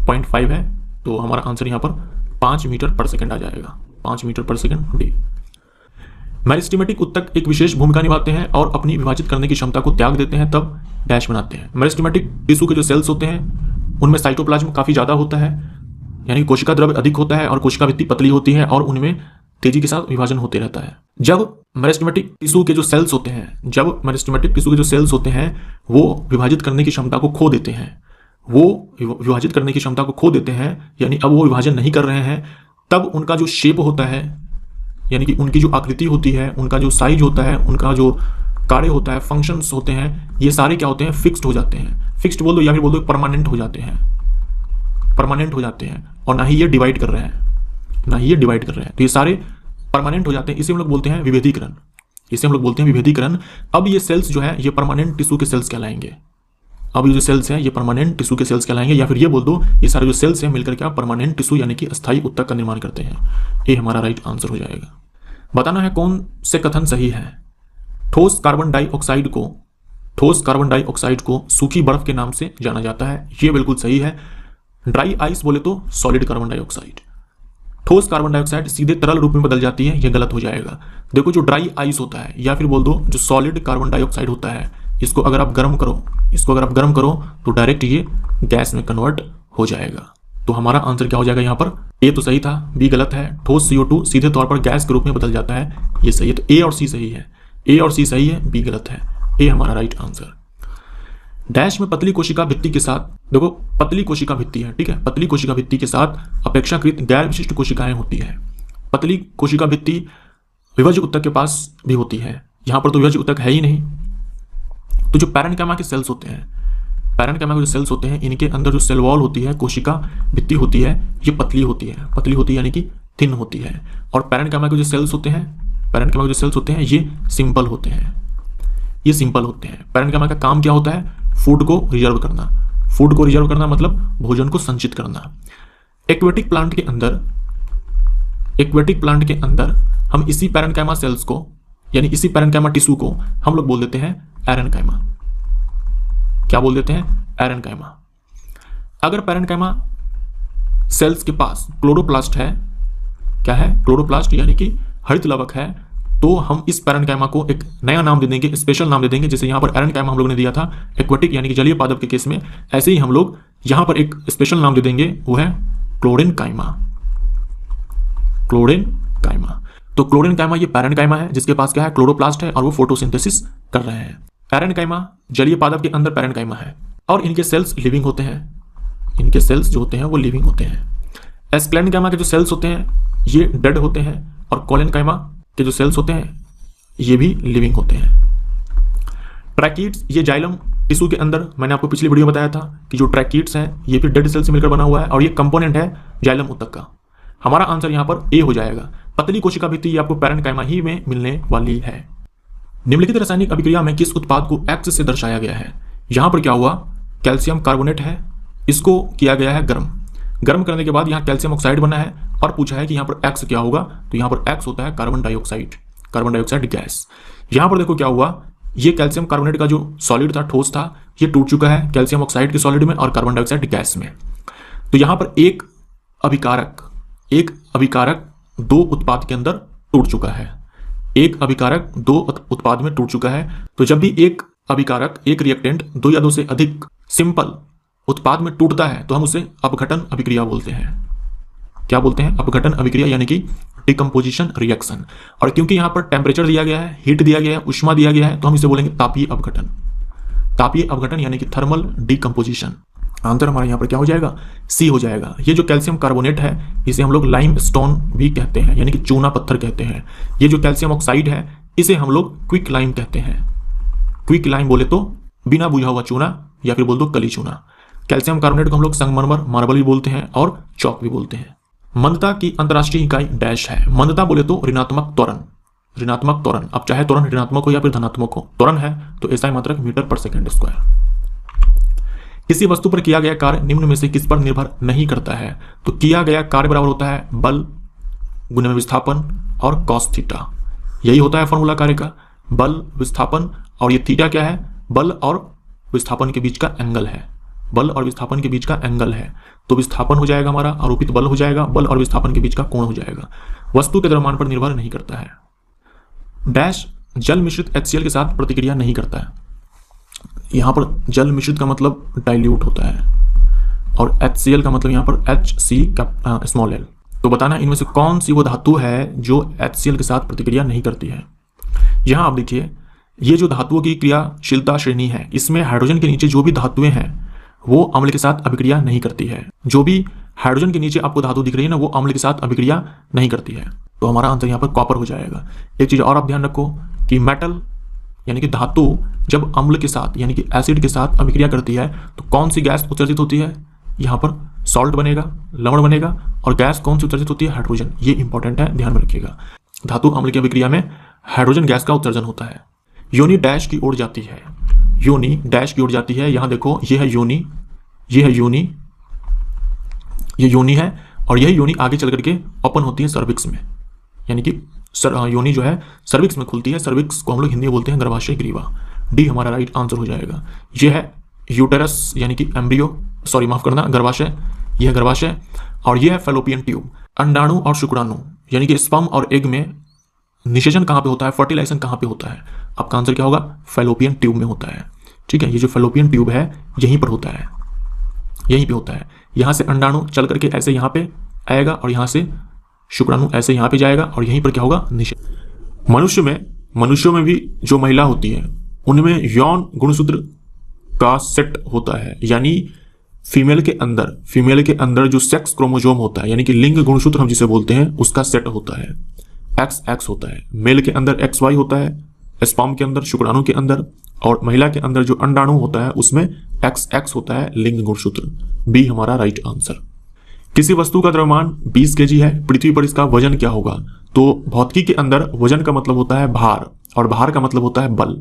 0.5 है, तो हमारा आंसर यहाँ पर 5 मीटर पर सेकंड आ जाएगा, 5 मीटर पर सेकंड d। मेरिस्टेमेटिक उत्तक एक विशेष भूमिका निभाते हैं और अपनी विभाजित करने की क्षमता को त्याग देते हैं तब डैश बनाते हैं। मेरिस्टेमेटिक टिश्यू के जो सेल्स होते हैं उनमें साइटोप्लाज्म काफी ज्यादा होता है, यानी कोशिका द्रव्य अधिक होता है और कोशिका भित्ति पतली होती है, और उनमें तेजी के साथ विभाजन होते रहता है। जब मेरिस्टेमेटिक टिश्यू के जो सेल्स होते हैं, वो विभाजित करने की क्षमता को खो देते हैं, यानी अब वो विभाजन नहीं कर रहे हैं, तब उनका जो शेप होता है, यानी कि उनकी जो आकृति होती है, उनका जो साइज होता है, उनका जो कार्य होता है, फंक्शंस होते हैं, ये सारे क्या होते हैं, फिक्स्ड हो जाते हैं। फिक्स्ड बोल दो या फिर बोल दो परमानेंट हो जाते हैं, और ना ही ये डिवाइड कर रहे हैं, तो ये सारे परमानेंट हो जाते हैं। इसे हम लोग बोलते हैं विभेदीकरण। अब ये सेल्स जो है ये परमानेंट टिश्यू के सेल्स कहलाएंगे। या फिर ये बोल दो ये सारे जो सेल्स हैं मिलकर क्या परमानेंट टिश्यू यानी कि अस्थायी ऊतक का निर्माण करते हैं। ये हमारा राइट आंसर हो जाएगा। बताना है कौन से कथन सही है। ठोस कार्बन डाइऑक्साइड को सूखी बर्फ के नाम से जाना जाता है, ये बिल्कुल सही है। ड्राई आइस बोले तो सॉलिड कार्बन डाइऑक्साइड। ठोस कार्बन डाइऑक्साइड सीधे तरल रूप में बदल जाती है, यह गलत हो जाएगा। देखो जो ड्राई आइस होता है या फिर बोल दो जो सॉलिड कार्बन डाइऑक्साइड होता है, इसको अगर आप गर्म करो तो डायरेक्ट ये गैस में कन्वर्ट हो जाएगा। तो हमारा आंसर क्या हो जाएगा यहाँ पर, ए तो सही था, बी गलत है। ठोस CO2 सीधे तौर पर गैस के रूप में बदल जाता है, ये सही है। तो ए और सी सही है, बी गलत है। ए हमारा राइट आंसर। डैश में पतली कोशिका भित्ति के साथ, देखो पतली कोशिका भित्ति है, ठीक है, पतली कोशिका भित्ति के साथ अपेक्षाकृत गैर विशिष्ट कोशिकाएं होती है। पतली कोशिका भित्ति विभाज्य ऊतक के पास भी होती है, यहाँ पर तो विभाज्य ऊतक है ही नहीं। तो जो पैरेन्काइमा के सेल्स होते हैं, इनके अंदर जो सेल वॉल होती है, कोशिका भित्ति होती है, ये पतली होती है यानी कि थिन होती है। और पैरेन्काइमा के जो सेल्स होते हैं ये सिंपल होते हैं। पैरेन्काइमा का काम क्या होता है, फूड को रिजर्व करना मतलब भोजन को संचित करना। एक्वेटिक प्लांट के अंदर हम इसी पैरेन्काइमा सेल्स को यानी इसी पैरेन्काइमा टिश्यू को हम लोग बोल देते हैं एरेन्काइमा। क्या बोल देते हैं, एरेन्काइमा। अगर पैरेन्काइमा सेल्स के पास क्लोरोप्लास्ट है, क्या है, क्लोरोप्लास्ट यानी कि हरित लवक है, तो हम इस पैरेन्काइमा को एक नया नाम दे देंगे, स्पेशल नाम दे देंगे। जैसे यहाँ पर एरेन्काइमा हम लोग ने दिया था एक्वेटिक यानी कि जलीय पादप के केस में, ऐसे ही हम लोग यहाँ पर एक स्पेशल नाम दे देंगे, वो है क्लोरेन्काइमा। तो क्लोरेन्काइमा ये पैरेन्काइमा है जिसके पास क्या है, क्लोरोप्लास्ट है और वो फोटोसिंथेसिस कर रहे हैं। एरेन्काइमा जलीय पादप के अंदर पैरेन्काइमा है और इनके सेल्स लिविंग होते हैं। वो लिविंग होते हैं। एस्क्लेन्काइमा के जो सेल्स होते हैं ये डेड होते हैं और कोलेन्काइमा के जो सेल्स होते हैं ये भी लिविंग होते हैं। ट्रैकीड्स ये जाइलम टिश्यू के अंदर, मैंने आपको पिछली वीडियो में बताया था कि जो ट्रैकीड्स हैं ये फिर डेड सेल से मिलकर बना हुआ है और ये कंपोनेंट है जाइलम ऊतक का। हमारा आंसर यहाँ पर ए हो जाएगा। पतली कोशिका भित्ति ये आपको पैरेन्काइमा ही में मिलने वाली है। निम्नलिखित रासायनिक अभिक्रिया में किस उत्पाद को X से दर्शाया गया है। यहाँ पर क्या हुआ, कैल्शियम कार्बोनेट है, इसको किया गया है गर्म करने के बाद यहाँ कैल्शियम ऑक्साइड बना है और पूछा है कि यहाँ पर X क्या होगा, तो यहाँ पर X होता है कार्बन डाइऑक्साइड गैस। यहाँ पर देखो क्या हुआ, ये कैल्शियम कार्बोनेट का जो सॉलिड था, ठोस था, ये टूट चुका है कैल्शियम ऑक्साइड के सॉलिड में और कार्बन डाइऑक्साइड गैस में। तो यहाँ पर एक अभिकारक दो उत्पाद के अंदर टूट चुका है। तो जब भी एक अभिकारक, एक रिएक्टेंट दो या दो से अधिक सिंपल उत्पाद में टूटता है तो हम उसे अपघटन अभिक्रिया बोलते हैं। क्या बोलते हैं, अपघटन अभिक्रिया यानी कि डिकम्पोजिशन रिएक्शन। और क्योंकि यहाँ पर टेम्परेचर दिया गया है, हीट दिया गया है, उष्मा दिया गया है, तो हम इसे बोलेंगे तापीय अपघटन यानी कि थर्मल डिकम्पोजिशन। आंसर हमारा यहाँ पर क्या हो जाएगा, सी हो जाएगा। ये जो कैल्शियम कार्बोनेट है इसे हम लोग लाइम स्टोन भी कहते हैं यानी कि चूना पत्थर कहते हैं। ये जो कैल्शियम ऑक्साइड है इसे हम लोग क्विक लाइम कहते हैं। क्विक लाइम बोले तो बिना बुझा हुआ चूना या फिर बोल दो कली चूना। कैल्शियम कार्बोनेट को हम लोग संगमरमर, मार्बल भी बोलते हैं और चौक भी बोलते हैं। मंदता की अंतर्राष्ट्रीय इकाई डैश है। मंदता बोले तो ऋणात्मक त्वरण। अब चाहे त्वरण ऋणात्मक हो या फिर धनात्मक हो, त्वरण है तो एसआई मात्रक मीटर पर सेकंड स्क्वायर। किसी वस्तु पर किया गया कार्य निम्न में से किस पर निर्भर नहीं करता है। तो किया गया कार्य बराबर होता है बल गुणा में विस्थापन और कॉस थीटा। यही होता है फॉर्मूला कार्य का, बल विस्थापन, और ये थीटा क्या है, बल और विस्थापन के बीच का एंगल है। तो विस्थापन हो जाएगा हमारा, आरोपित बल हो जाएगा, बल और विस्थापन के बीच का कोण हो जाएगा। वस्तु के द्रव्यमान पर निर्भर नहीं करता है। डैश जल मिश्रित HCl के साथ प्रतिक्रिया नहीं करता है। यहाँ पर जल मिश्रित का मतलब डाइल्यूट होता है और HCl का मतलब यहाँ पर HC का स्मॉल l। तो बताना इनमें से कौन सी वो धातु है जो HCl के साथ प्रतिक्रिया नहीं करती है। यहाँ आप देखिए, ये जो धातुओं की क्रियाशीलता श्रेणी है, इसमें हाइड्रोजन के नीचे जो भी धातुएं हैं वो अम्ल के साथ अभिक्रिया नहीं करती है। जो भी हाइड्रोजन के नीचे आपको धातु दिख रही है ना, वो अम्ल के साथ अभिक्रिया नहीं करती है। तो हमारा आंसर यहाँ पर कॉपर हो जाएगा। एक चीज और आप ध्यान रखो कि मेटल यानी कि धातु जब अम्ल के साथ यानी कि एसिड के साथ अभिक्रिया करती है तो कौन सी गैस उत्सर्जित होती है? यहाँ पर सॉल्ट बनेगा, लवण बनेगा। और गैस कौन सी उत्सर्जित होती है? हाइड्रोजन। ये इंपॉर्टेंट है, ध्यान में रखिएगा। धातु अम्ल की अभिक्रिया में हाइड्रोजन गैस का उत्सर्जन होता है। योनि डैश की ओर जाती है, योनि डैश की ओर जाती है। यहाँ देखो, ये है योनि, ये है योनि, ये योनि है। और यही योनि आगे चल करके ओपन होती है सर्विक्स में, यानी कि योनि जो है सर्विक्स में खुलती है। सर्विक्स को हम लोग हिंदी में बोलते हैं गर्भाशय ग्रीवा। डी हमारा राइट आंसर हो जाएगा। यह है यूटेरस यानी कि एम्ब्रियो, सॉरी माफ करना, गर्भाशय। यह है गर्भाशय। और यह है फैलोपियन ट्यूब। अंडाणु और शुक्राणु यानी कि स्पर्म और एग में निषेचन कहाँ पे होता है, फर्टिलाइजेशन कहाँ पे होता है? आपका आंसर क्या होगा? फैलोपियन ट्यूब में होता है। ठीक है, ये जो फैलोपियन ट्यूब है यहीं पर होता है, यहीं पे होता है। यहाँ से अंडाणु चल करके ऐसे यहाँ पे आएगा और यहाँ से शुक्राणु ऐसे यहाँ पे जाएगा और यहीं पर क्या होगा? निषेचन। मनुष्यों में भी जो महिला होती है उनमें यौन गुणसूत्र का सेट होता है, यानी फीमेल के अंदर जो सेक्स क्रोमोसोम होता है यानी कि लिंग गुणसूत्र हम जिसे बोलते हैं उसका सेट होता है। XX होता है। मेल के अंदर XY होता है, स्पर्म के अंदर, शुक्राणु के अंदर। और महिला के अंदर जो अंडाणु होता है उसमें XX होता है लिंग गुणसूत्र। बी हमारा राइट आंसर। किसी वस्तु का द्रव्यमान 20 kg है, पृथ्वी पर इसका वजन क्या होगा? तो भौतिकी के अंदर वजन का मतलब होता है भार और भार का मतलब होता है बल।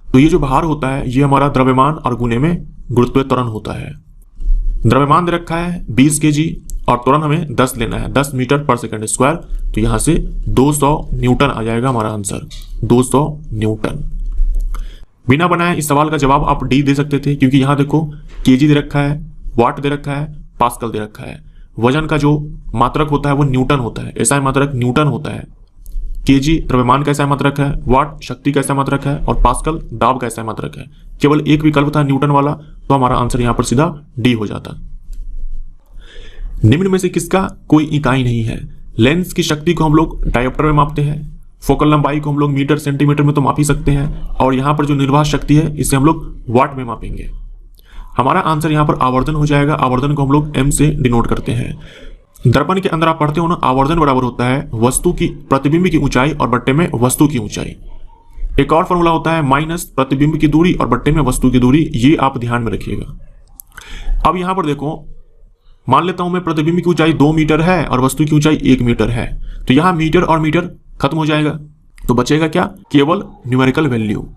तो ये जो भार होता है ये हमारा द्रव्यमान और गुने में गुरुत्वीय त्वरण होता है। द्रव्यमान दे रखा है 20 kg और त्वरण हमें 10 लेना है, 10 मीटर पर सेकंड स्क्वायर। तो यहां से 200 न्यूटन आ जाएगा हमारा आंसर, 200 न्यूटन। बिना बनाए इस सवाल का जवाब आप डी दे सकते थे, क्योंकि यहां देखो केजी दे रखा है, वाट दे रखा है, पास्कल दे रखा है। वजन का जो मात्रक होता है वो न्यूटन होता है, ऐसा मात्रक न्यूटन होता है। केजी द्रव्यमान का ऐसा मात्रक है, वाट शक्ति का ऐसा मात्रक है और पास्कल दाब का ऐसा मात्रक है। केवल एक विकल्प था न्यूटन वाला, तो हमारा आंसर यहां पर सीधा डी हो जाता। निम्न में से किसका कोई इकाई नहीं है? लेंस की शक्ति को हम लोग डायोप्टर में मापते हैं, फोकल लंबाई को हम लोग मीटर सेंटीमीटर में तो माप ही सकते हैं, और यहां पर जो निर्वात शक्ति है इसे हम लोग वाट में मापेंगे। हमारा आंसर यहां पर आवर्धन हो जाएगा। आवर्धन को हम लोग m से डिनोट करते हैं। दर्पण के अंदर आप पढ़ते हो ना, आवर्धन बराबर होता है वस्तु की प्रतिबिंब की ऊंचाई और बट्टे में वस्तु की ऊंचाई। एक और फॉर्मूला होता है माइनस प्रतिबिंब की दूरी और बट्टे में वस्तु की दूरी, ये आप ध्यान में रखिएगा। अब यहां पर देखो, मान लेता हूं मैं प्रतिबिंब की ऊंचाई 2 मीटर है और वस्तु की ऊंचाई 1 मीटर है, तो यहां मीटर और मीटर खत्म हो जाएगा, तो बचेगा क्या? केवल न्यूमेरिकल वैल्यू,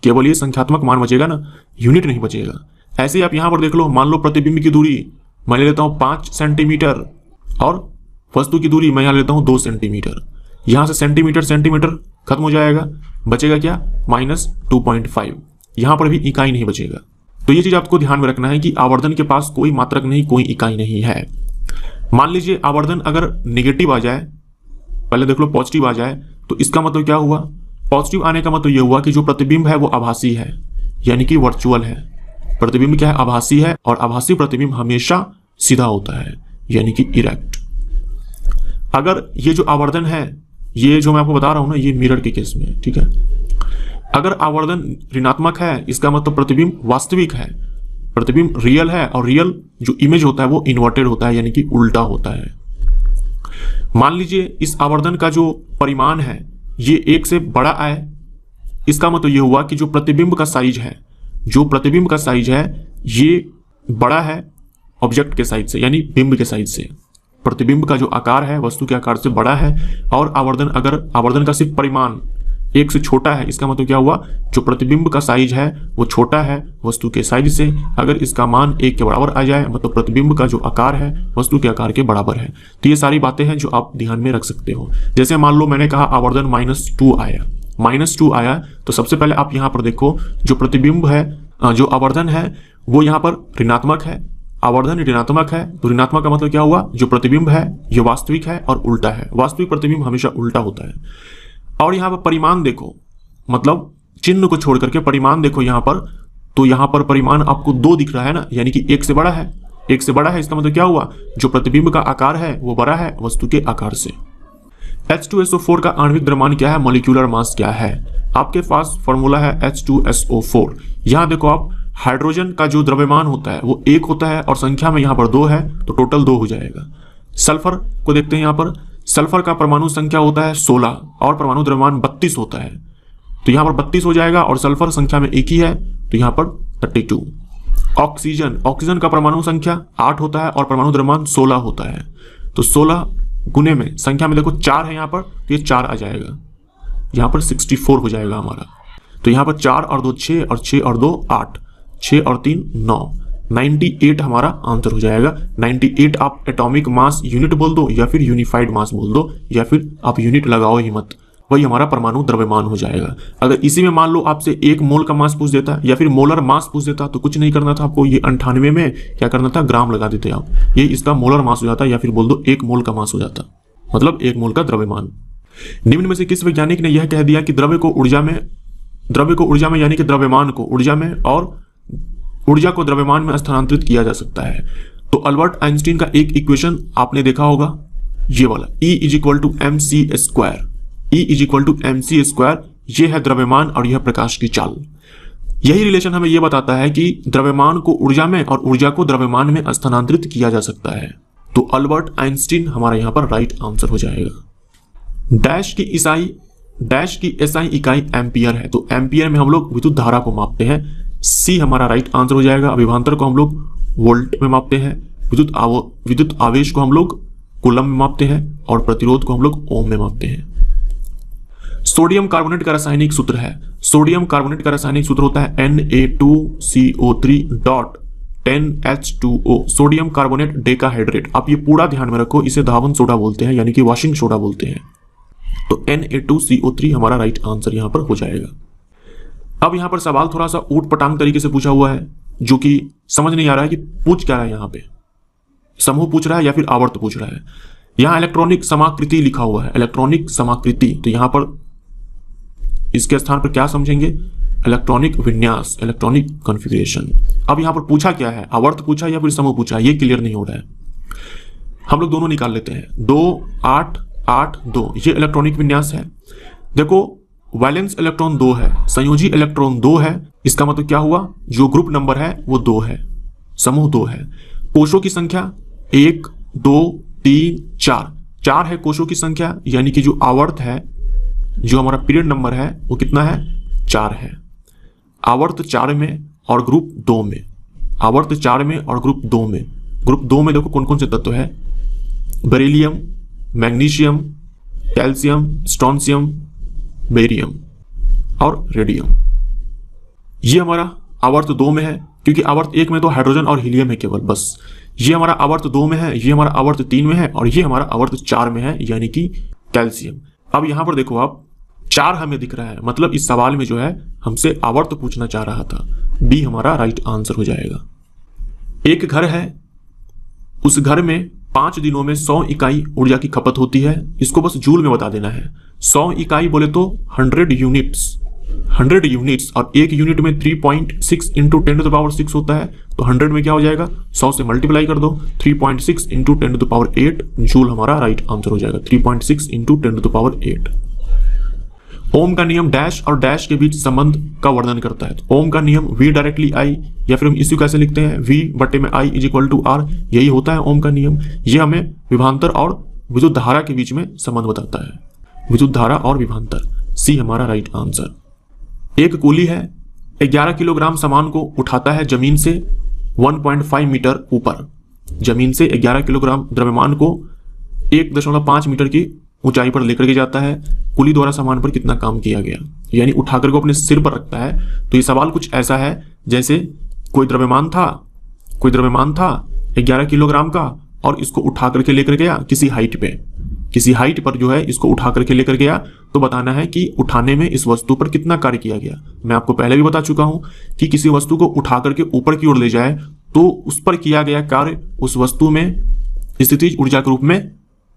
केवल ये संख्यात्मक मान बचेगा ना, यूनिट नहीं बचेगा। ऐसे ही आप यहां पर देख लो, मान लो प्रतिबिंब की दूरी मैं ले लेता हूं 5 सेंटीमीटर और वस्तु की दूरी मैं यहां लेता हूं 2 सेंटीमीटर। यहां से सेंटीमीटर सेंटीमीटर खत्म हो जाएगा, बचेगा क्या? -2.5। यहां पर भी इकाई नहीं बचेगा। तो ये चीज आपको ध्यान में रखना है कि आवर्धन के पास कोई मात्रक नहीं, कोई इकाई नहीं है। मान लीजिए आवर्धन अगर नेगेटिव आ जाए, पहले देख लो पॉजिटिव आ जाए, तो इसका मतलब क्या हुआ? पॉजिटिव आने का मतलब यह हुआ कि जो प्रतिबिंब है वो आभासी है, यानी कि वर्चुअल है। प्रतिबिंब क्या है? आभासी है, और आभासी प्रतिबिंब हमेशा सीधा होता है, यानी कि इरेक्ट। अगर ये जो आवर्धन है, ये जो मैं आपको बता रहा हूं ना, ये मिरर के केस में, ठीक है। अगर आवर्धन ऋणात्मक है, इसका मतलब प्रतिबिंब वास्तविक है, प्रतिबिंब रियल है, और रियल जो इमेज होता है वो इन्वर्टेड होता है, यानी कि उल्टा होता है। मान लीजिए इस आवर्धन का जो परिमाण है ये 1 से बड़ा आए, इसका मतलब ये हुआ कि जो प्रतिबिंब का साइज है, जो प्रतिबिंब का साइज है ये बड़ा है ऑब्जेक्ट के साइज से, यानी बिंब के साइज से। प्रतिबिंब का जो आकार है वस्तु के आकार से बड़ा है, और आवर्धन अगर आवर्धन का सिर्फ परिमाण 1 से छोटा है, इसका मतलब क्या हुआ? जो प्रतिबिंब का साइज है वो छोटा है वस्तु के साइज से। अगर इसका मान 1 के बराबर आ जाए, मतलब प्रतिबिंब का जो आकार है वस्तु के आकार के बराबर है। तो ये सारी बातें हैं जो आप ध्यान में रख सकते हो। जैसे मान लो मैंने कहा आवर्धन -2 आया, -2 आया, तो सबसे पहले आप यहाँ पर देखो, जो प्रतिबिंब है, जो आवर्धन है वो यहाँ पर ऋणात्मक है। आवर्धन ऋणात्मक है, तो ऋणात्मक का मतलब क्या हुआ? जो प्रतिबिंब है ये वास्तविक है और उल्टा है। वास्तविक प्रतिबिंब हमेशा उल्टा होता है। और यहाँ पर परिमाण देखो, मतलब चिन्ह को छोड़ करके परिमाण देखो यहाँ पर, तो यहाँ पर परिमाण आपको 2 दिख रहा है ना, यानी कि 1 से बड़ा है। 1 से बड़ा है, इसका मतलब क्या हुआ, जो प्रतिबिंब का आकार है वो बड़ा है वस्तु के आकार से। H2SO4 का आणविक द्रव्यमान क्या है, मॉलिक्यूलर मास क्या है, आपके पास फॉर्मूला है H2SO4। यहां देखो आप, हाइड्रोजन का जो द्रव्यमान होता है वो 1 होता है और संख्या में यहां पर 2 है तो टोटल 2 हो जाएगा। सल्फर को देखते हैं, यहां पर सल्फर का परमाणु संख्या होता है 16 और परमाणु द्रव्यमान 32 होता है, तो यहां पर 32 हो जाएगा और सल्फर संख्या में 1 ही है तो यहां पर 32। ऑक्सीजन का परमाणु संख्या 8 होता है और परमाणु द्रव्यमान 16 होता है, तो 16 गुने में संख्या में देखो 4 है यहां पर, तो ये 4 आ जाएगा, यहां पर 64 हो जाएगा हमारा। तो यहां पर 4 और 2 6 और 6 और 2 8, 6 और 3 9, 98 हमारा आंसर हो जाएगा। 98 आप एटॉमिक मास यूनिट बोल दो या फिर यूनिफाइड मास बोल दो या फिर आप यूनिट लगाओ ही मत, वही हमारा परमाणु द्रव्यमान हो जाएगा। अगर इसी में मान लो आपसे 1 मोल का मास पूछ देता या फिर मोलर मास पूछ देता तो कुछ नहीं करना था आपको, ये 98 में क्या करना था, ग्राम लगा देते आप, ये इसका मोलर मास हो जाता या फिर बोल दो 1 मोल का मास हो जाता, मतलब 1 मोल का द्रव्यमान। निम्न में से किस वैज्ञानिक ने यह कह दिया कि द्रव्य को ऊर्जा में यानी कि द्रव्यमान को ऊर्जा में और ऊर्जा को द्रव्यमान में स्थानांतरित किया जा सकता है। तो अल्बर्ट आइंस्टीन का एक इक्वेशन आपने देखा होगा, ये वाला E = mc², E = mc², ये है द्रव्यमान और यह प्रकाश की चाल। यही रिलेशन हमें यह बताता है कि द्रव्यमान को ऊर्जा में और ऊर्जा को द्रव्यमान में स्थानांतरित किया जा सकता है। तो अल्बर्ट आइंस्टीन हमारा यहां पर राइट आंसर हो जाएगा। डैश की SI इकाई एम्पियर है, तो एम्पियर में हम लोग विद्युत धारा को मापते हैं, C हमारा राइट आंसर हो जाएगा। अभिभांतर को हम लोग वोल्ट में मापते हैं, विद्युत आवेश को हम लोग कूलम में मापते हैं और प्रतिरोध को हम लोग ओम में मापते हैं। सोडियम कार्बोनेट का रासायनिक सूत्र है, सोडियम कार्बोनेट का रासायनिक सूत्र होता है Na2CO3.10H2O, सोडियम कार्बोनेट डेकाहाइड्रेट। आप ये पूरा ध्यान में रखो, इसे धावन सोडा बोलते हैं यानी कि वॉशिंग सोडा बोलते हैं। तो Na2CO3 हमारा राइट आंसर यहां पर हो जाएगा। अब यहां पर सवाल थोड़ा सा ऊट पटांग तरीके से पूछा हुआ है, जो कि समझ नहीं आ रहा है कि पूछ क्या रहा है। यहां पे समूह पूछ रहा है या फिर आवर्त पूछ रहा है। यहां इलेक्ट्रॉनिक समाकृति लिखा हुआ है, इलेक्ट्रॉनिक समाकृति, तो यहां पर इसके स्थान पर क्या समझेंगे, इलेक्ट्रॉनिक विन्यास, इलेक्ट्रॉनिक कॉन्फ़िगरेशन। अब यहां पर पूछा क्या है, आवर्त पूछा या फिर समूह पूछा, ये क्लियर नहीं हो रहा है। हम लोग दोनों निकाल लेते हैं, 2 8 8 2, ये इलेक्ट्रॉनिक विन्यास है। देखो वैलेंस इलेक्ट्रॉन 2 है, संयोजी इलेक्ट्रॉन 2 है, इसका मतलब क्या हुआ, जो ग्रुप नंबर है वो 2 है, समूह 2 है। कोशों की संख्या 1 2 3 4 है कोशों की संख्या, यानी कि जो आवर्त है, जो हमारा पीरियड नंबर है वो कितना है, 4 है। आवर्त 4 में और ग्रुप 2 में, आवर्त 4 में और ग्रुप 2 में। ग्रुप 2 में देखो कौन कौन से तत्व है, beryllium, magnesium, calcium, strontium, barium और रेडियम। ये हमारा आवर्त 2 में है, क्योंकि आवर्त 1 में तो हाइड्रोजन और हीलियम है केवल, बस। ये हमारा आवर्त 2 में है, ये हमारा आवर्त 3 में है और ये हमारा आवर्त 4 में है, यानी कि कैल्शियम। अब यहां पर देखो आप, 4 हमें दिख रहा है, मतलब इस सवाल में जो है हमसे आवर्त पूछना चाह रहा था। बी हमारा राइट आंसर हो जाएगा। एक घर है, उस घर में 5 दिनों में 100 इकाई ऊर्जा की खपत होती है, इसको बस जूल में बता देना है। 100 इकाई बोले तो 100 यूनिट्स, 100 यूनिट्स, और एक यूनिट में 3.6 × 10⁶ होता है, तो 100 में क्या हो जाएगा, 100 से मल्टीप्लाई कर दो, 3.6 × 10⁸ जूल हमारा राइट आंसर हो जाएगा, 3.6 × 10⁸। ओम का नियम डैश और डैश के बीच संबंध का वर्णन करता है। तो ओम का नियम V डायरेक्टली I, या फिर हम इसी कैसे लिखते हैं, V/I = R, यही होता है ओम का नियम। ये हमें विभवांतर और विद्युत धारा के बीच में संबंध बताता है, विद्युत धारा और विभवांतर। सी हमारा राइट आंसर। एक कूली है, 11 किलोग्राम सामान को उठाता है जमीन से 1.5 मीटर ऊपर, जमीन से 11 किलोग्राम द्रव्यमान को 1.5 मीटर की ऊंचाई पर लेकर के जाता है। कुली द्वारा सामान पर कितना काम किया गया, यानी उठाकर को अपने सिर पर रखता है। तो ये सवाल कुछ ऐसा है जैसे कोई द्रव्यमान था 11 किलोग्राम का, और इसको उठा करके लेकर गया किसी हाइट पर जो है इसको उठा करके लेकर गया, तो बताना है कि उठाने में इस वस्तु पर कितना कार्य किया गया। मैं आपको पहले भी बता चुका हूं कि किसी वस्तु को उठा करके ऊपर की ओर ले जाए तो उस पर किया गया कार्य उस वस्तु में स्थितिज ऊर्जा के रूप में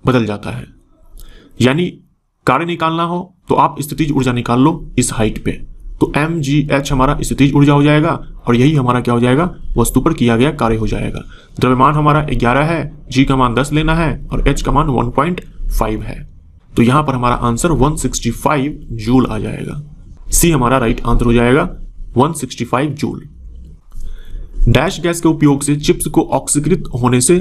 बदल जाता है। यानी कार्य निकालना हो तो आप स्थितिज ऊर्जा निकाल लो इस हाइट पे, तो mgh हमारा स्थितिज ऊर्जा हो जाएगा और यही हमारा क्या हो जाएगा, वस्तु पर किया गया कार्य हो जाएगा। द्रव्यमान हमारा 11 है, g का मान 10 लेना है और h का मान 1.5 है। तो यहां पर हमारा आंसर 165 जूल आ जाएगा। सी हमारा राइट आंसर हो जाएगा 165 जूल। डैश गैस के उपयोग से चिप्स को ऑक्सीकृत होने से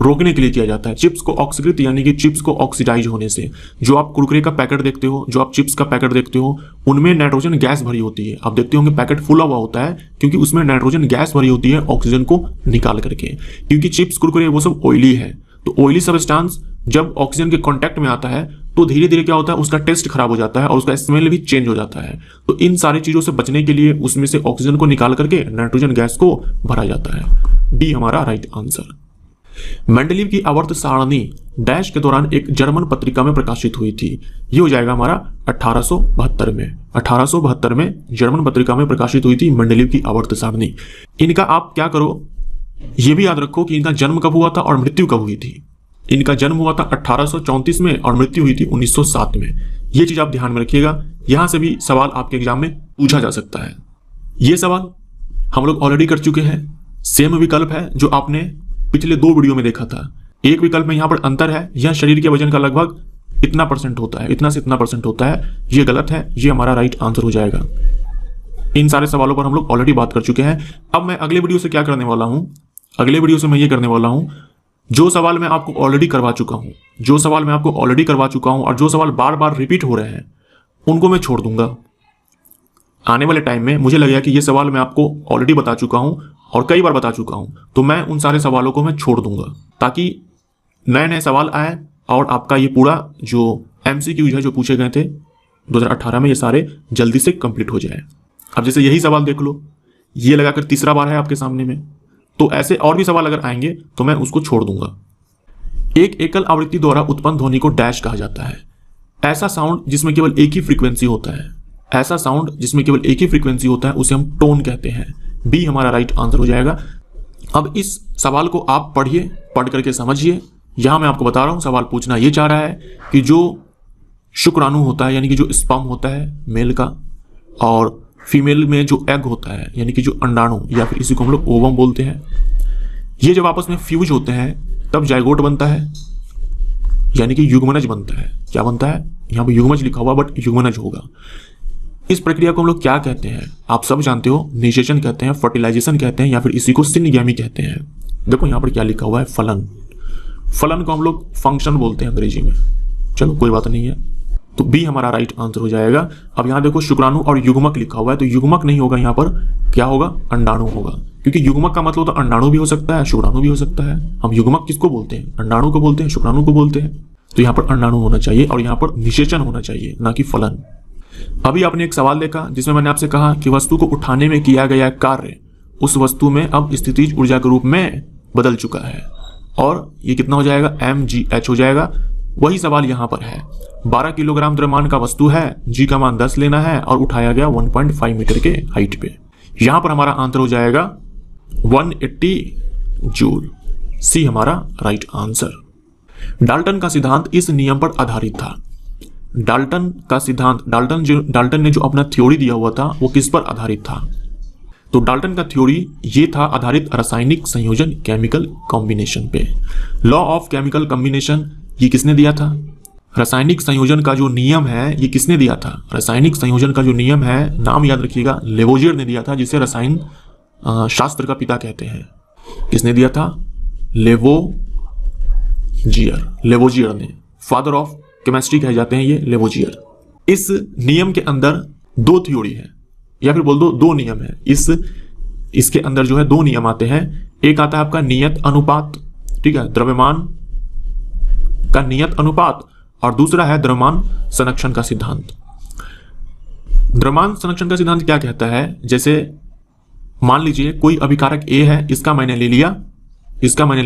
रोकने के लिए किया जाता है। चिप्स को ऑक्सीकृत यानी कि चिप्स को ऑक्सीडाइज होने से। जो आप कुरकुरे का पैकेट देखते हो, जो आप चिप्स का पैकेट देखते हो, उनमें नाइट्रोजन गैस भरी होती है। आप देखते होंगे पैकेट फूला हुआ होता है क्योंकि उसमें नाइट्रोजन गैस भरी होती है ऑक्सीजन को निकाल करके। क्योंकि चिप्स कुरकुरे वो सब ऑयली है, तो ऑयली सब्सटेंस जब ऑक्सीजन के कांटेक्ट में आता है तो धीरे धीरे क्या होता है, उसका टेस्ट खराब हो जाता है और उसका स्मेल भी चेंज हो जाता है। तो इन सारी चीजों से बचने के लिए उसमें से ऑक्सीजन को निकाल करके नाइट्रोजन गैस को भरा जाता है। डी हमारा राइट आंसर। मेंडलीव की आवर्त सारणी डैश के दौरान एक जर्मन पत्रिका में प्रकाशित हुई थी। ये हो जाएगा हमारा 1872 में। 1872 में जर्मन पत्रिका में प्रकाशित हुई थी मेंडलीव की आवर्त सारणी। इनका आप क्या करो, ये भी याद रखो कि इनका जन्म कब हुआ था और मृत्यु कब हुई थी। इनका जन्म हुआ था 1834 में और मृत्यु हुई थी 1907 में। ये चीज आप ध्यान में रखिएगा, यहां से भी सवाल आपके एग्जाम में पूछा जा सकता है। ये सवाल हम लोग ऑलरेडी कर चुके हैं। सेम विकल्प है जो आपने पिछले 2 वीडियो में देखा था। एक विकल्प में यहां पर अंतर है, यह शरीर के वजन का लगभग इतना % होता है, इतना से इतना % होता है। ये गलत है, ये हमारा राइट आंसर हो जाएगा। इन सारे सवालों पर हम लोग ऑलरेडी बात कर चुके हैं। अब मैं अगले वीडियो से क्या करने वाला हूं, अगले वीडियो से मैं ये करने वाला हूं, जो सवाल मैं आपको ऑलरेडी करवा चुका हूं, जो सवाल मैं आपको ऑलरेडी करवा चुका हूं और जो सवाल बार बार रिपीट हो रहे हैं उनको मैं छोड़ दूंगा। आने वाले टाइम में मुझे लगेगा कि ये सवाल मैं आपको ऑलरेडी बता चुका हूं और कई बार बता चुका हूं, तो मैं उन सारे सवालों को मैं छोड़ दूंगा ताकि नए नए सवाल आए और आपका ये पूरा जो MCQ है जो पूछे गए थे 2018 में, ये सारे जल्दी से कंप्लीट हो जाए। अब जैसे यही सवाल देख लो, ये लगाकर तीसरा बार है आपके सामने में, तो ऐसे और भी सवाल अगर आएंगे तो मैं उसको छोड़ दूंगा। एक एकल आवृत्ति द्वारा उत्पन्न ध्वनि को डैश कहा जाता है। ऐसा साउंड जिसमें केवल एक ही फ्रीक्वेंसी होता है, ऐसा साउंड जिसमें केवल एक ही फ्रीक्वेंसी होता है उसे हम टोन कहते हैं। बी हमारा राइट आंसर हो जाएगा। अब इस सवाल को आप पढ़िए, पढ़ करके समझिए। यहां मैं आपको बता रहा हूं सवाल पूछना ये चाह रहा है कि जो शुक्राणु होता है यानी कि जो स्पर्म होता है मेल का, और फीमेल में जो एग होता है यानी कि जो अंडाणु, या फिर इसी को हम लोग ओवम बोलते हैं, ये जब आपस में फ्यूज होते हैं तब जाइगोट बनता है यानी कि युग्मनज बनता है। क्या बनता है, यहाँ पे युग्मज लिखा हुआ बट युग्मनज होगा। इस प्रक्रिया को हम लोग क्या कहते हैं, आप सब जानते हो, निषेचन कहते हैं, फर्टिलाइजेशन कहते हैं, या फिर इसी को सिनगैमी कहते हैं। देखो यहाँ पर क्या लिखा हुआ है, फलन। फलन को हम लोग फंक्शन बोलते हैं अंग्रेजी में। चलो कोई बात नहीं है, तो बी हमारा राइट आंसर हो जाएगा। अब यहाँ देखो शुक्राणु और युग्मक लिखा हुआ है, तो युग्मक नहीं होगा, यहाँ पर क्या होगा, अंडाणु होगा। क्योंकि युग्मक का मतलब तो अंडाणु भी हो सकता है, शुक्राणु भी हो सकता है। हम युग्मक किसको बोलते हैं, अंडाणु को बोलते हैं, शुक्राणु को बोलते हैं। तो यहाँ पर अंडाणु होना चाहिए और यहाँ पर निषेचन होना चाहिए, ना कि फलन। अभी आपने एक सवाल देखा जिसमें मैंने आपसे कहा कि वस्तु को उठाने में किया गया कार्य उस वस्तु में अब स्थितिज ऊर्जा के रूप में बदल चुका है, और ये कितना हो जाएगा, mgh हो जाएगा। वही सवाल यहाँ पर है। 12 किलोग्राम द्रव्यमान का वस्तु है, g का मान 10 लेना है और उठाया गया 1.5 मीटर के हाइट पे। यहां पर हमारा आंसर हो जाएगा 180 जूल। सी हमारा राइट आंसर। डाल्टन का सिद्धांत इस नियम पर आधारित था। डाल्टन का सिद्धांत, डाल्टन ने जो अपना थ्योरी दिया हुआ था वो किस पर आधारित था, तो डाल्टन का थ्योरी ये था आधारित रासायनिक संयोजन, केमिकल कॉम्बिनेशन पे। लॉ ऑफ केमिकल कॉम्बिनेशन ये किसने दिया था, रासायनिक संयोजन का जो नियम है ये किसने दिया था, रासायनिक संयोजन का जो नियम है, नाम याद रखिएगा, लेवोजियर ने दिया था, जिसे रसायन शास्त्र का पिता कहते हैं। किसने दिया था, लेवोजियर ने, फादर ऑफ केमिस्ट्री कहे जाते हैं ये लेवोजियर। इस नियम के अंदर 2 थ्योरी है, या फिर बोल दो 2 नियम है। इसके अंदर जो है 2 नियम आते हैं। एक आता है आपका नियत अनुपात, ठीक है, द्रव्यमान का नियत अनुपात, और दूसरा है द्रव्यमान संरक्षण का सिद्धांत। द्रव्यमान संरक्षण का सिद्धांत क्या कहता है, जैसे मान लीजिए कोई अभिकारक A है, इसका मैंने ले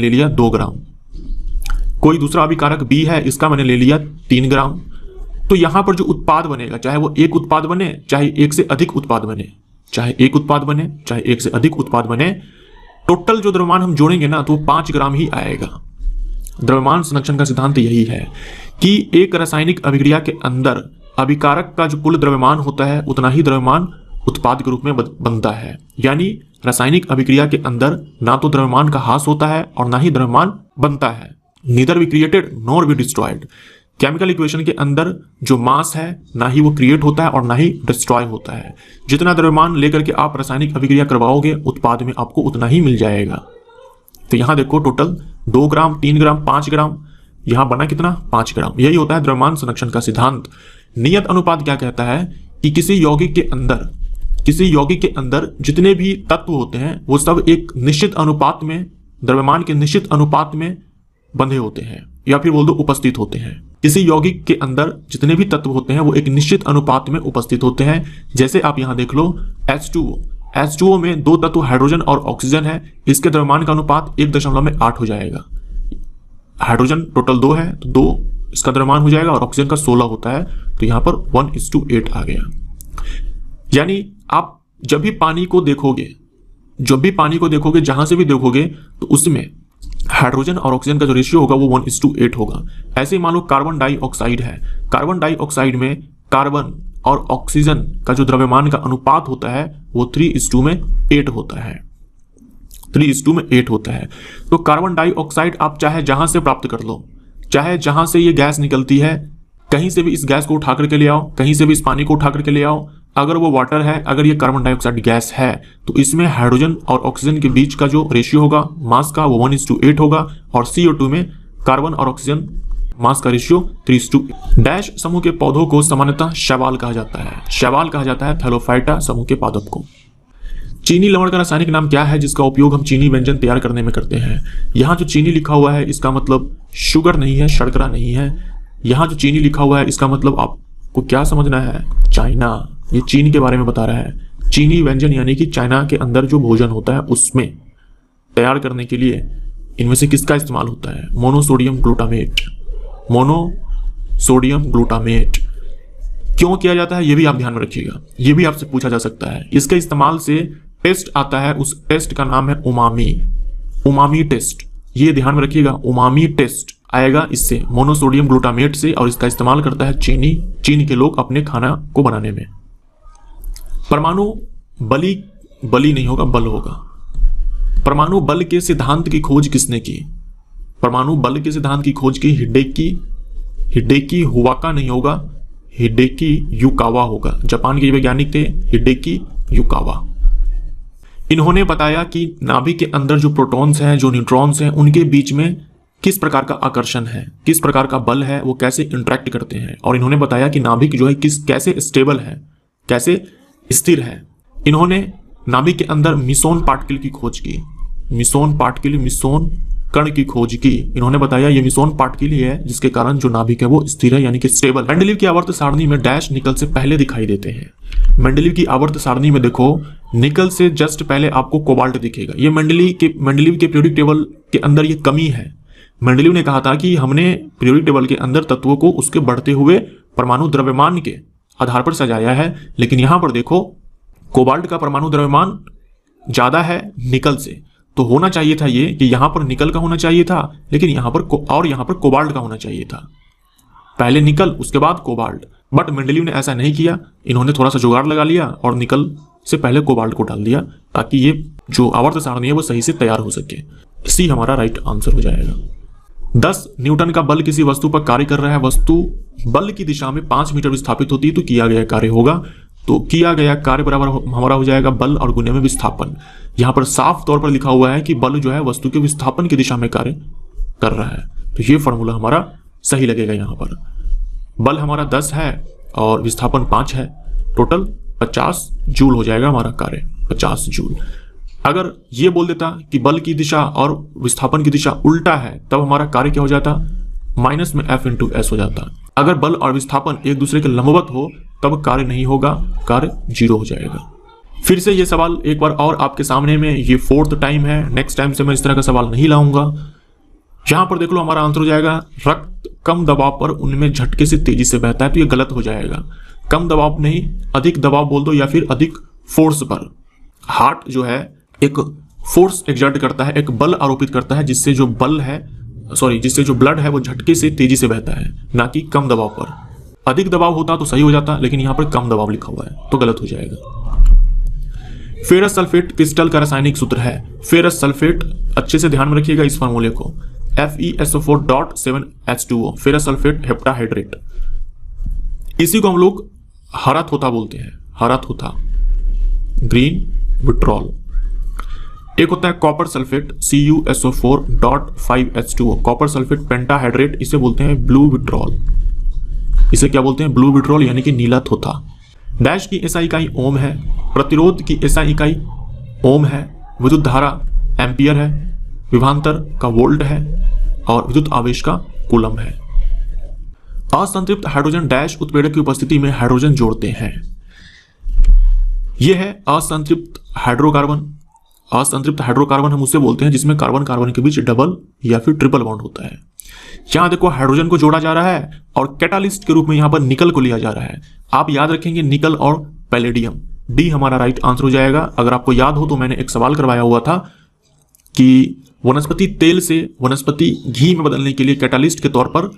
लिया 2 ग्राम। कोई दूसरा अभिकारक B है, इसका मैंने ले लिया 3 ग्राम। तो यहां पर जो उत्पाद बनेगा, चाहे वो एक उत्पाद बने, चाहे एक से अधिक उत्पाद बने, चाहे एक से अधिक उत्पाद बने, टोटल जो द्रव्यमान हम जोड़ेंगे ना तो 5 ग्राम ही आएगा। द्रव्यमान संरक्षण का सिद्धांत यही है कि एक रासायनिक अभिक्रिया के अंदर अभिकारक का जो कुल द्रव्यमान होता है उतना ही द्रव्यमान उत्पाद के रूप में बनता है। यानी रासायनिक अभिक्रिया के अंदर ना तो द्रव्यमान का ह्रास होता है और ना ही द्रव्यमान बनता है। Neither be created nor be destroyed. Chemical equation के अंदर जो मास है ना ही वो क्रिएट होता है और ना ही डिस्ट्रॉय होता है। जितना द्रव्यमान लेकर के आप रासायनिक अभिक्रिया करवाओगे उत्पाद में आपको उतना ही मिल जाएगा। तो यहां देखो टोटल 2 ग्राम, 3 ग्राम, 5 ग्राम, यहां बना कितना 5 ग्राम। यही होता है द्रव्यमान संरक्षण का सिद्धांत। नियत अनुपात क्या कहता है कि किसी यौगिक के अंदर जितने भी तत्व होते हैं वो सब एक निश्चित अनुपात में, द्रव्यमान के निश्चित अनुपात में बंधे होते हैं, या फिर बोल दो उपस्थित होते हैं। किसी यौगिक के अंदर जितने भी तत्व होते हैं वो एक निश्चित अनुपात में उपस्थित होते हैं। जैसे आप यहां देख लो H2O में 2 तत्व हाइड्रोजन और ऑक्सीजन है, इसके द्रव्यमान का अनुपात 1.8 हो जाएगा। हाइड्रोजन टोटल 2 है तो 2 इसका द्रव्यमान हो जाएगा और ऑक्सीजन का 16 होता है, तो यहां पर 1:8 आ गया। यानी आप जब भी पानी को देखोगे जहां से भी देखोगे तो उसमें हाइड्रोजन और ऑक्सीजन का जो रेशियो होगा वो 1:8 होगा। ऐसे ही मान लो कार्बन डाइऑक्साइड है, कार्बन डाइऑक्साइड में कार्बन और ऑक्सीजन का जो द्रव्यमान का अनुपात होता है वो 3:8 होता है। 3:8 होता है। तो कार्बन डाइऑक्साइड आप चाहे जहां से प्राप्त कर लो, चाहे जहां से ये गैस निकलती है, कहीं से भी इस गैस को उठा करके ले आओ, कहीं से भी इस पानी को उठा करके ले आओ, अगर वो वाटर है, अगर ये कार्बन डाइऑक्साइड गैस है, तो इसमें हाइड्रोजन और ऑक्सीजन के बीच का जो रेशियो होगा मास का वो 1:8 होगा। और CO2 में कार्बन और ऑक्सीजन मास का रेशियो 3:8। डैश समूह के पौधों को सामान्यतः शैवाल कहा जाता है। शैवाल कहा जाता है थैलोफाइटा समूह के पादप को। चीनी लवण का रासायनिक नाम क्या है जिसका उपयोग हम चीनी व्यंजन तैयार करने में करते हैं? यहाँ जो चीनी लिखा हुआ है इसका मतलब शुगर नहीं है, शर्करा नहीं है। यहाँ जो चीनी लिखा हुआ है इसका मतलब आपको क्या समझना है? चाइना। ये चीन के बारे में बता रहा है। चीनी व्यंजन यानी कि चाइना के अंदर जो भोजन होता है उसमें तैयार करने के लिए इनमें से किसका इस्तेमाल होता है? Monosodium glutamate. मोनोसोडियम ग्लूटामेट क्यों किया जाता है ये भी आप ध्यान में रखिएगा, ये भी आपसे पूछा जा सकता है। इसके इस्तेमाल से टेस्ट आता है, उस टेस्ट का नाम है उमामी टेस्ट। ये ध्यान में रखिएगा, उमामी टेस्ट आएगा इससे, मोनोसोडियम ग्लूटामेट से, और इसका इस्तेमाल करता है चीन के लोग अपने खाना को बनाने में। परमाणु बली नहीं होगा, बल होगा। परमाणु बल के सिद्धांत की खोज किसने की? परमाणु बल के सिद्धांत की खोज की हिडेकी हुआका नहीं होगा, हिडेकी युकावा होगा। जापान के वैज्ञानिक थे हिडेकी युकावा। इन्होंने बताया कि नाभिक के अंदर जो प्रोटॉन्स हैं, जो न्यूट्रॉन्स हैं, उनके बीच में किस प्रकार का आकर्षण है, किस प्रकार का बल है, वो कैसे इंटरेक्ट करते हैं। और इन्होंने बताया कि नाभिक जो है कैसे स्टेबल है, कैसे स्थिर है। इन्होंने नाभिक के अंदर मिसोन पार्टिकल की खोज की, मिसोन कण की खोज की। इन्होंने बताया ये मिसोन पार्टिकल ही है जिसके कारण जो नाभिक है वो स्थिर है, यानी कि स्टेबल। मेंडलीव की आवर्त सारणी में डैश निकल से पहले दिखाई देते हैं। मेंडलीव की आवर्त सारणी में देखो निकल से जस्ट पहले आपको कोबाल्ट दिखेगा। ये मेंडलीव के पीरियोडिक टेबल के अंदर ये कमी है। मेंडलीव ने कहा था कि हमने पीरियोडिक टेबल के अंदर तत्वों को उसके बढ़ते हुए परमाणु द्रव्यमान के आधार पर सजाया है, लेकिन यहां पर देखो कोबाल्ट का परमाणु द्रव्यमान ज्यादा है निकल से, तो होना चाहिए था ये कि यहां पर निकल का होना चाहिए था, लेकिन यहां पर कोबाल्ट का होना चाहिए था। पहले निकल उसके बाद कोबाल्ट, बट मेंडलीव ने ऐसा नहीं किया। इन्होंने थोड़ा सा जुगाड़ लगा लिया और निकल से पहले कोबाल्ट को डाल दिया ताकि ये जो आवर्त सारणी है वो सही से तैयार हो सके। सी हमारा राइट आंसर हो जाएगा। 10 न्यूटन का बल किसी वस्तु पर कार्य कर रहा है, वस्तु बल की दिशा में 5 मीटर विस्थापित होती है तो किया गया कार्य होगा, तो किया गया कार्य बराबर हमारा हो जाएगा बल और गुने में विस्थापन। यहां पर साफ तौर पर लिखा हुआ है कि बल जो है वस्तु के विस्थापन की दिशा में कार्य कर रहा है, तो ये फॉर्मूला हमारा सही लगेगा। यहां पर बल हमारा 10 है और विस्थापन 5 है, टोटल 50 जूल हो जाएगा हमारा कार्य, 50 जूल। अगर ये बोल देता कि बल की दिशा और विस्थापन की दिशा उल्टा है तब हमारा कार्य क्या हो जाता? माइनस में F × S हो जाता। अगर बल और विस्थापन एक दूसरे के लंबवत हो तब कार्य नहीं होगा, कार्य 0 हो जाएगा। फिर से ये सवाल एक बार और आपके सामने में, ये 4th टाइम है, नेक्स्ट टाइम से मैं इस तरह का सवाल नहीं लाऊंगा। यहां पर देख लो हमारा आंसर हो जाएगा रक्त कम दबाव पर उनमें झटके से तेजी से बहता है, तो ये गलत हो जाएगा। कम दबाव नहीं, अधिक दबाव बोल दो या फिर अधिक फोर्स पर। हार्ट जो है एक फोर्स एक्सर्ट करता है, एक बल आरोपित करता है, जिससे जो ब्लड है वो झटके से तेजी से बहता है, ना कि कम दबाव पर। अधिक दबाव होता तो सही हो जाता, लेकिन यहां पर कम दबाव लिखा हुआ है तो गलत हो जाएगा। फेरस सल्फेट क्रिस्टल का रासायनिक सूत्र है। फेरस सल्फेट, अच्छे से ध्यान में रखिएगा इस फार्मूले को, FeSO4.7H2O, फेरस सल्फेट हेप्टाहाइड्रेट। इसी को हम लोग हरा थोथा बोलते हैं, हरा थोथा, ग्रीन विट्रॉल। एक होता है copper sulphate CuSO4.5H2O, copper sulphate pentahydrate, इसे बोलते हैं ब्लू विट्रॉल। इसे क्या बोलते हैं? ब्लू विट्रॉल, यानी कि नीला थोथा। डैश की एसआई इकाई ओम है, प्रतिरोध की एसआई इकाई ओम है, विद्युत धारा एम्पियर है, विभवांतर का वोल्ट है और विद्युत आवेश का कूलम है। असंतृप्त हाइड्रोजन डैश उत्प्रेरक की उपस्थिति में हाइड्रोजन जोड़ते हैं। यह है असंतृप्त हाइड्रोकार्बन। असंतृप्त हाइड्रोकार्बन हम उसे बोलते हैं जिसमें कार्बन कार्बन के बीच डबल या फिर ट्रिपल बॉन्ड होता है। यहां देखो हाइड्रोजन को जोड़ा जा रहा है और कैटालिस्ट के रूप में यहां पर निकल को लिया जा रहा है। आप याद रखेंगे निकल और पैलेडियम, डी हमारा राइट आंसर हो जाएगा। अगर आपको याद हो तो मैंने एक सवाल करवाया हुआ था कि वनस्पति तेल से वनस्पति घी में बदलने के लिए कैटालिस्ट के तौर पर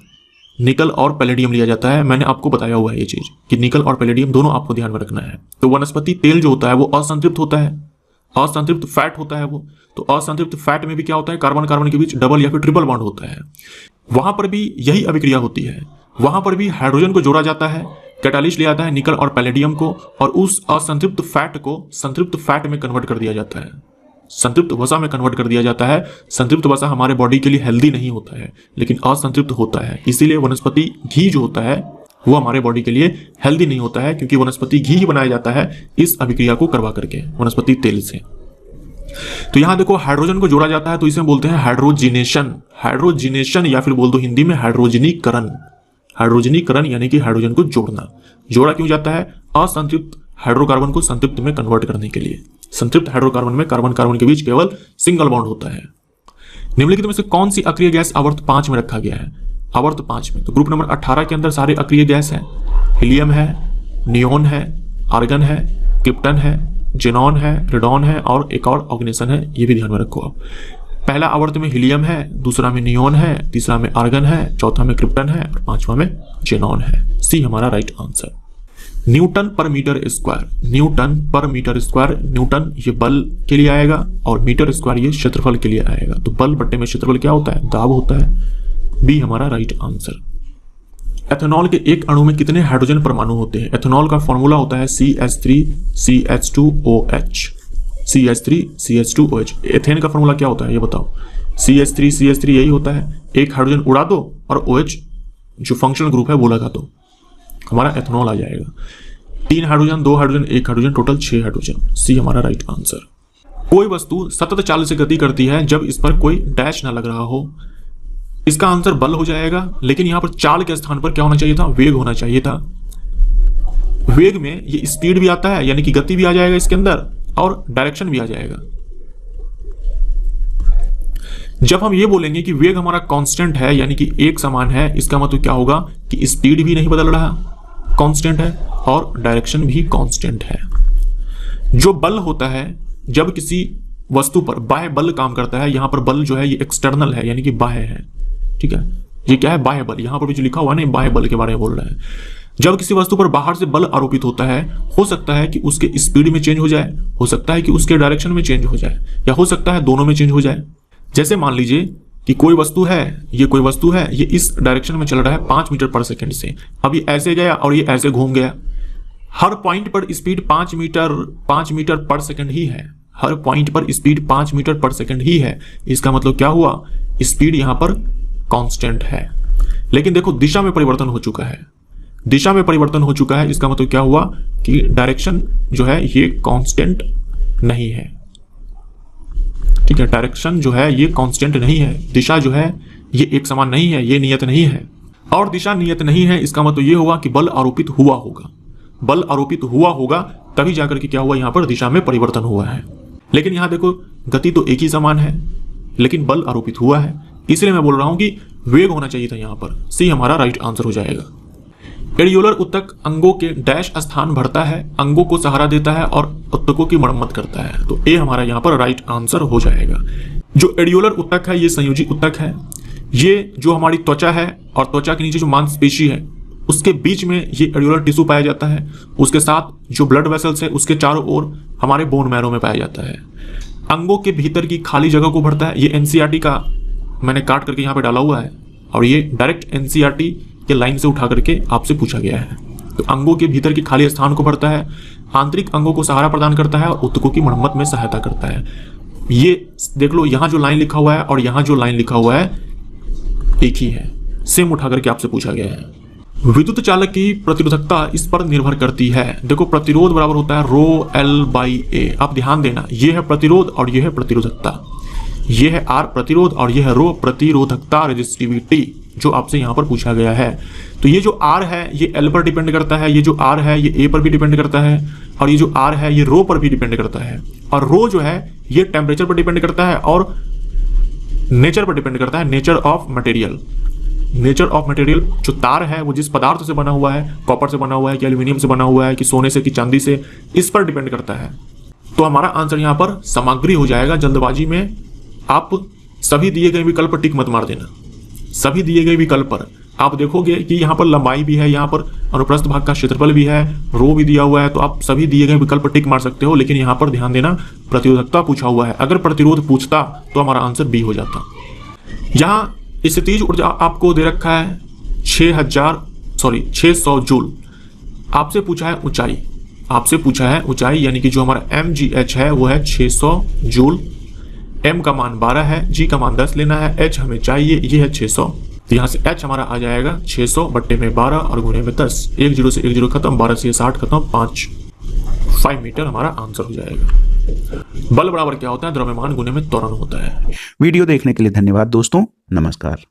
निकल और पैलेडियम लिया जाता है। मैंने आपको बताया हुआ है ये चीज कि निकल और पैलेडियम दोनों आपको ध्यान में रखना है। तो वनस्पति तेल जो होता है वो असंतृप्त होता है, असंतृप्त फैट होता है वो। तो असंतृप्त फैट में भी क्या होता है? कार्बन कार्बन के बीच डबल या फिर ट्रिपल बॉन्ड होता है। वहां पर भी यही अभिक्रिया होती है, वहां पर भी हाइड्रोजन को जोड़ा जाता है, कैटालिस्ट लिया जाता है निकल और पैलेडियम को, और उस असंतृप्त फैट को संतृप्त फैट में कन्वर्ट कर दिया जाता है, संतृप्त वसा में कन्वर्ट कर दिया जाता है। संतृप्त वसा हमारे बॉडी के लिए हेल्दी नहीं होता है, लेकिन असंतृप्त होता है। इसीलिए वनस्पति घी जो होता है वो हमारे बॉडी के लिए हेल्दी नहीं होता है, क्योंकि वनस्पति घी ही बनाया जाता है इस अभिक्रिया को करवा करके वनस्पति तेल से। तो यहां देखो हाइड्रोजन को जोड़ा जाता है तो इसे बोलते हैं हाइड्रोजिनेशन। हाइड्रोजिनेशन या फिर बोल दो हिंदी में हाइड्रोजनीकरण। हाइड्रोजनीकरण यानी कि हाइड्रोजन को जोड़ना। जोड़ा क्यों जाता है? असंतृप्त हाइड्रोकार्बन को संतृप्त में कन्वर्ट करने के लिए। संतृप्त हाइड्रोकार्बन में कार्बन कार्बन के बीच केवल सिंगल बॉन्ड होता है। निम्नलिखित में से कौन सी अक्रिय गैस आवर्त 5 में रखा गया है? आवर्त 5 में तो ग्रुप नंबर 18 के अंदर सारे अक्रिय गैस हैं। हीलियम है, नियोन है, आर्गन है, क्रिप्टन है, जेनॉन है, रेडॉन है और एक और ऑर्गेनेशन है, ये भी ध्यान में रखो आप। पहला आवर्त में हीलियम है, दूसरा में नियोन है, तीसरा में आर्गन है, चौथा में क्रिप्टन है और पांचवा में जेनॉन है। सी हमारा राइट आंसर। न्यूटन पर मीटर स्क्वायर, न्यूटन पर मीटर स्क्वायर, न्यूटन ये बल के लिए आएगा और मीटर स्क्वायर ये क्षेत्रफल के लिए आएगा। तो बल बट्टे में क्षेत्रफल क्या होता है? दाब होता है। बी हमारा राइट आंसर। एथेनॉल के एक अणु में कितने हाइड्रोजन परमाणु होते हैं? एथेनॉल का फॉर्मूला होता है CH3CH2OH। CH3CH2OH। एथेन का फॉर्मूला क्या होता है ये बताओ? CH3CH3 यही होता है। एक हाइड्रोजन उड़ा दो और OH जो फंक्शनल ग्रुप है वो लगा दो, हमारा एथेनॉल आ जाएगा। 3 hydrogen, 2 hydrogen, 1 hydrogen, total 6 hydrogen. C हमारा राइट आंसर। कोई वस्तु सतत चाल से गति करती है जब इस पर कोई डैश ना लग रहा हो। इसका आंसर बल हो जाएगा, लेकिन यहां पर चाल के स्थान पर क्या होना चाहिए था? वेग होना चाहिए था। वेग में ये स्पीड भी आता है, यानी कि गति भी आ जाएगा इसके अंदर और डायरेक्शन भी आ जाएगा। जब हम ये बोलेंगे कि वेग हमारा कांस्टेंट है, यानी कि एक समान है, इसका मतलब क्या होगा कि स्पीड भी नहीं बदल रहा, कांस्टेंट है और डायरेक्शन भी कांस्टेंट है। जो बल होता है जब किसी वस्तु पर बाह्य बल काम करता है, यहां पर बल जो है ये एक्सटर्नल है, यानी कि बाह्य है। ठीक है, ये क्या है? बाह्य बल। यहां पर भी जो लिखा हुआ है ना, बाह्य बल के बारे में बोल रहा है। जब किसी वस्तु पर बाहर से बल आरोपित होता है, हो सकता है कि उसके स्पीड में चेंज हो जाए, हो सकता है कि उसके डायरेक्शन में चेंज हो जाए, या हो सकता है दोनों में चेंज हो जाए। जैसे मान लीजिए कि कोई वस्तु है, ये इस डायरेक्शन में चल रहा है 5 मीटर पर सेकंड से। अब ये ऐसे गया और ये ऐसे घूम गया। हर पॉइंट पर स्पीड 5 मीटर पर सेकंड ही है। हर पॉइंट पर स्पीड 5 मीटर पर सेकंड ही है। इसका मतलब क्या हुआ? स्पीड यहां पर कांस्टेंट है। लेकिन देखो दिशा में परिवर्तन हो चुका है, दिशा में परिवर्तन हो चुका है। इसका मतलब क्या हुआ कि डायरेक्शन जो है ये कांस्टेंट नहीं है। ठीक है, डायरेक्शन जो है ये कांस्टेंट नहीं है। दिशा जो है ये एक समान नहीं है, ये नियत नहीं है। और दिशा नियत नहीं है, इसका मतलब ये होगा कि बल आरोपित हुआ होगा। बल आरोपित हुआ होगा तभी जाकर के क्या हुआ, यहां पर दिशा में परिवर्तन हुआ है। लेकिन यहां देखो गति तो एक ही समान है, लेकिन बल आरोपित हुआ है। इसलिए मैं बोल रहा हूं कि वेग होना चाहिए था यहां पर। सी हमारा राइट आंसर हो जाएगा। एडियोलर उत्तक अंगों के डैश स्थान भरता है, अंगों को सहारा देता है और उत्तकों की मरम्मत करता है। तो ए हमारा यहां पर राइट आंसर हो जाएगा। जो एडियोलर उत्तक है ये संयोजी उत्तक है। ये जो हमारी त्वचा है और त्वचा के नीचे जो मांसपेशी है उसके बीच में ये एड्यूलर टिश्यू पाया जाता है। उसके साथ जो ब्लड वेसल्स है उसके चारों ओर हमारे बोन मैरो में पाया जाता है। अंगों के भीतर की खाली जगह को भरता है। ये एनसीईआरटी का मैंने काट करके यहाँ पे डाला हुआ है और ये डायरेक्ट एनसीईआरटी के लाइन से उठा करके आपसे पूछा गया है। तो अंगों के भीतर की खाली स्थान को भरता है, आंतरिक अंगों को सहारा प्रदान करता है और ऊतकों की मरम्मत में सहायता करता है। ये देख लो, यहाँ जो लाइन लिखा हुआ है और यहाँ जो लाइन लिखा हुआ है एक ही है, सेम उठा करके आपसे पूछा गया है। विद्युत चालक की प्रतिरोधकता इस पर निर्भर करती है। देखो, प्रतिरोध बराबर होता है रो एल बाई ए। आप ध्यान देना, ये है प्रतिरोध और ये है प्रतिरोधकता। ये है आर प्रतिरोध और ये है रो प्रतिरोधकता, रेजिस्टिविटी, जो आपसे यहाँ पर पूछा गया है। तो ये जो आर है ये एल पर डिपेंड करता है, ये जो आर है ये ए पर भी डिपेंड करता है और ये जो आर है ये रो पर भी डिपेंड करता है। और रो जो है ये टेम्परेचर पर डिपेंड करता है और नेचर पर डिपेंड करता है, nature of material. Nature of material, जो तार है वो जिस पदार्थ से बना हुआ है, कॉपर से बना हुआ है कि एल्यूमिनियम से बना हुआ है कि सोने से कि चांदी से, इस पर डिपेंड करता है। तो हमारा आंसर यहाँ पर सामग्री हो जाएगा। जल्दबाजी में आप सभी दिए गए विकल्प पर टिक मत मार देना। सभी दिए गए विकल्प पर आप देखोगे कि यहाँ पर लंबाई भी है, यहाँ पर अनुप्रस्थ भाग का क्षेत्रफल भी है, रो भी दिया हुआ है। तो आप सभी दिए गए विकल्प पर टिक मार सकते हो, लेकिन यहाँ पर ध्यान देना प्रतिरोधकता पूछा हुआ है। अगर प्रतिरोध पूछता तो हमारा आंसर बी हो जाता। यहाँ स्थितिज ऊर्जा आपको दे रखा है 600 जूल। आपसे पूछा है ऊंचाई, आपसे पूछा है ऊंचाई, यानी कि जो हमारा mgh है वो है 600 जूल। m का मान 12 है, g का मान 10 लेना है, h हमें चाहिए, ये है 600। तो यहाँ से h हमारा आ जाएगा 600 बट्टे में 12 और गुणे में 10। 1 0 से 1 0 खत्म, 12 से 60 खत्म, 5 मीटर हमारा आंसर हो जाएगा। बल बराबर क्या होता है? द्रव्यमान गुणे में त्वरण होता है। वीडियो देखने के लिए धन्यवाद दोस्तों, नमस्कार।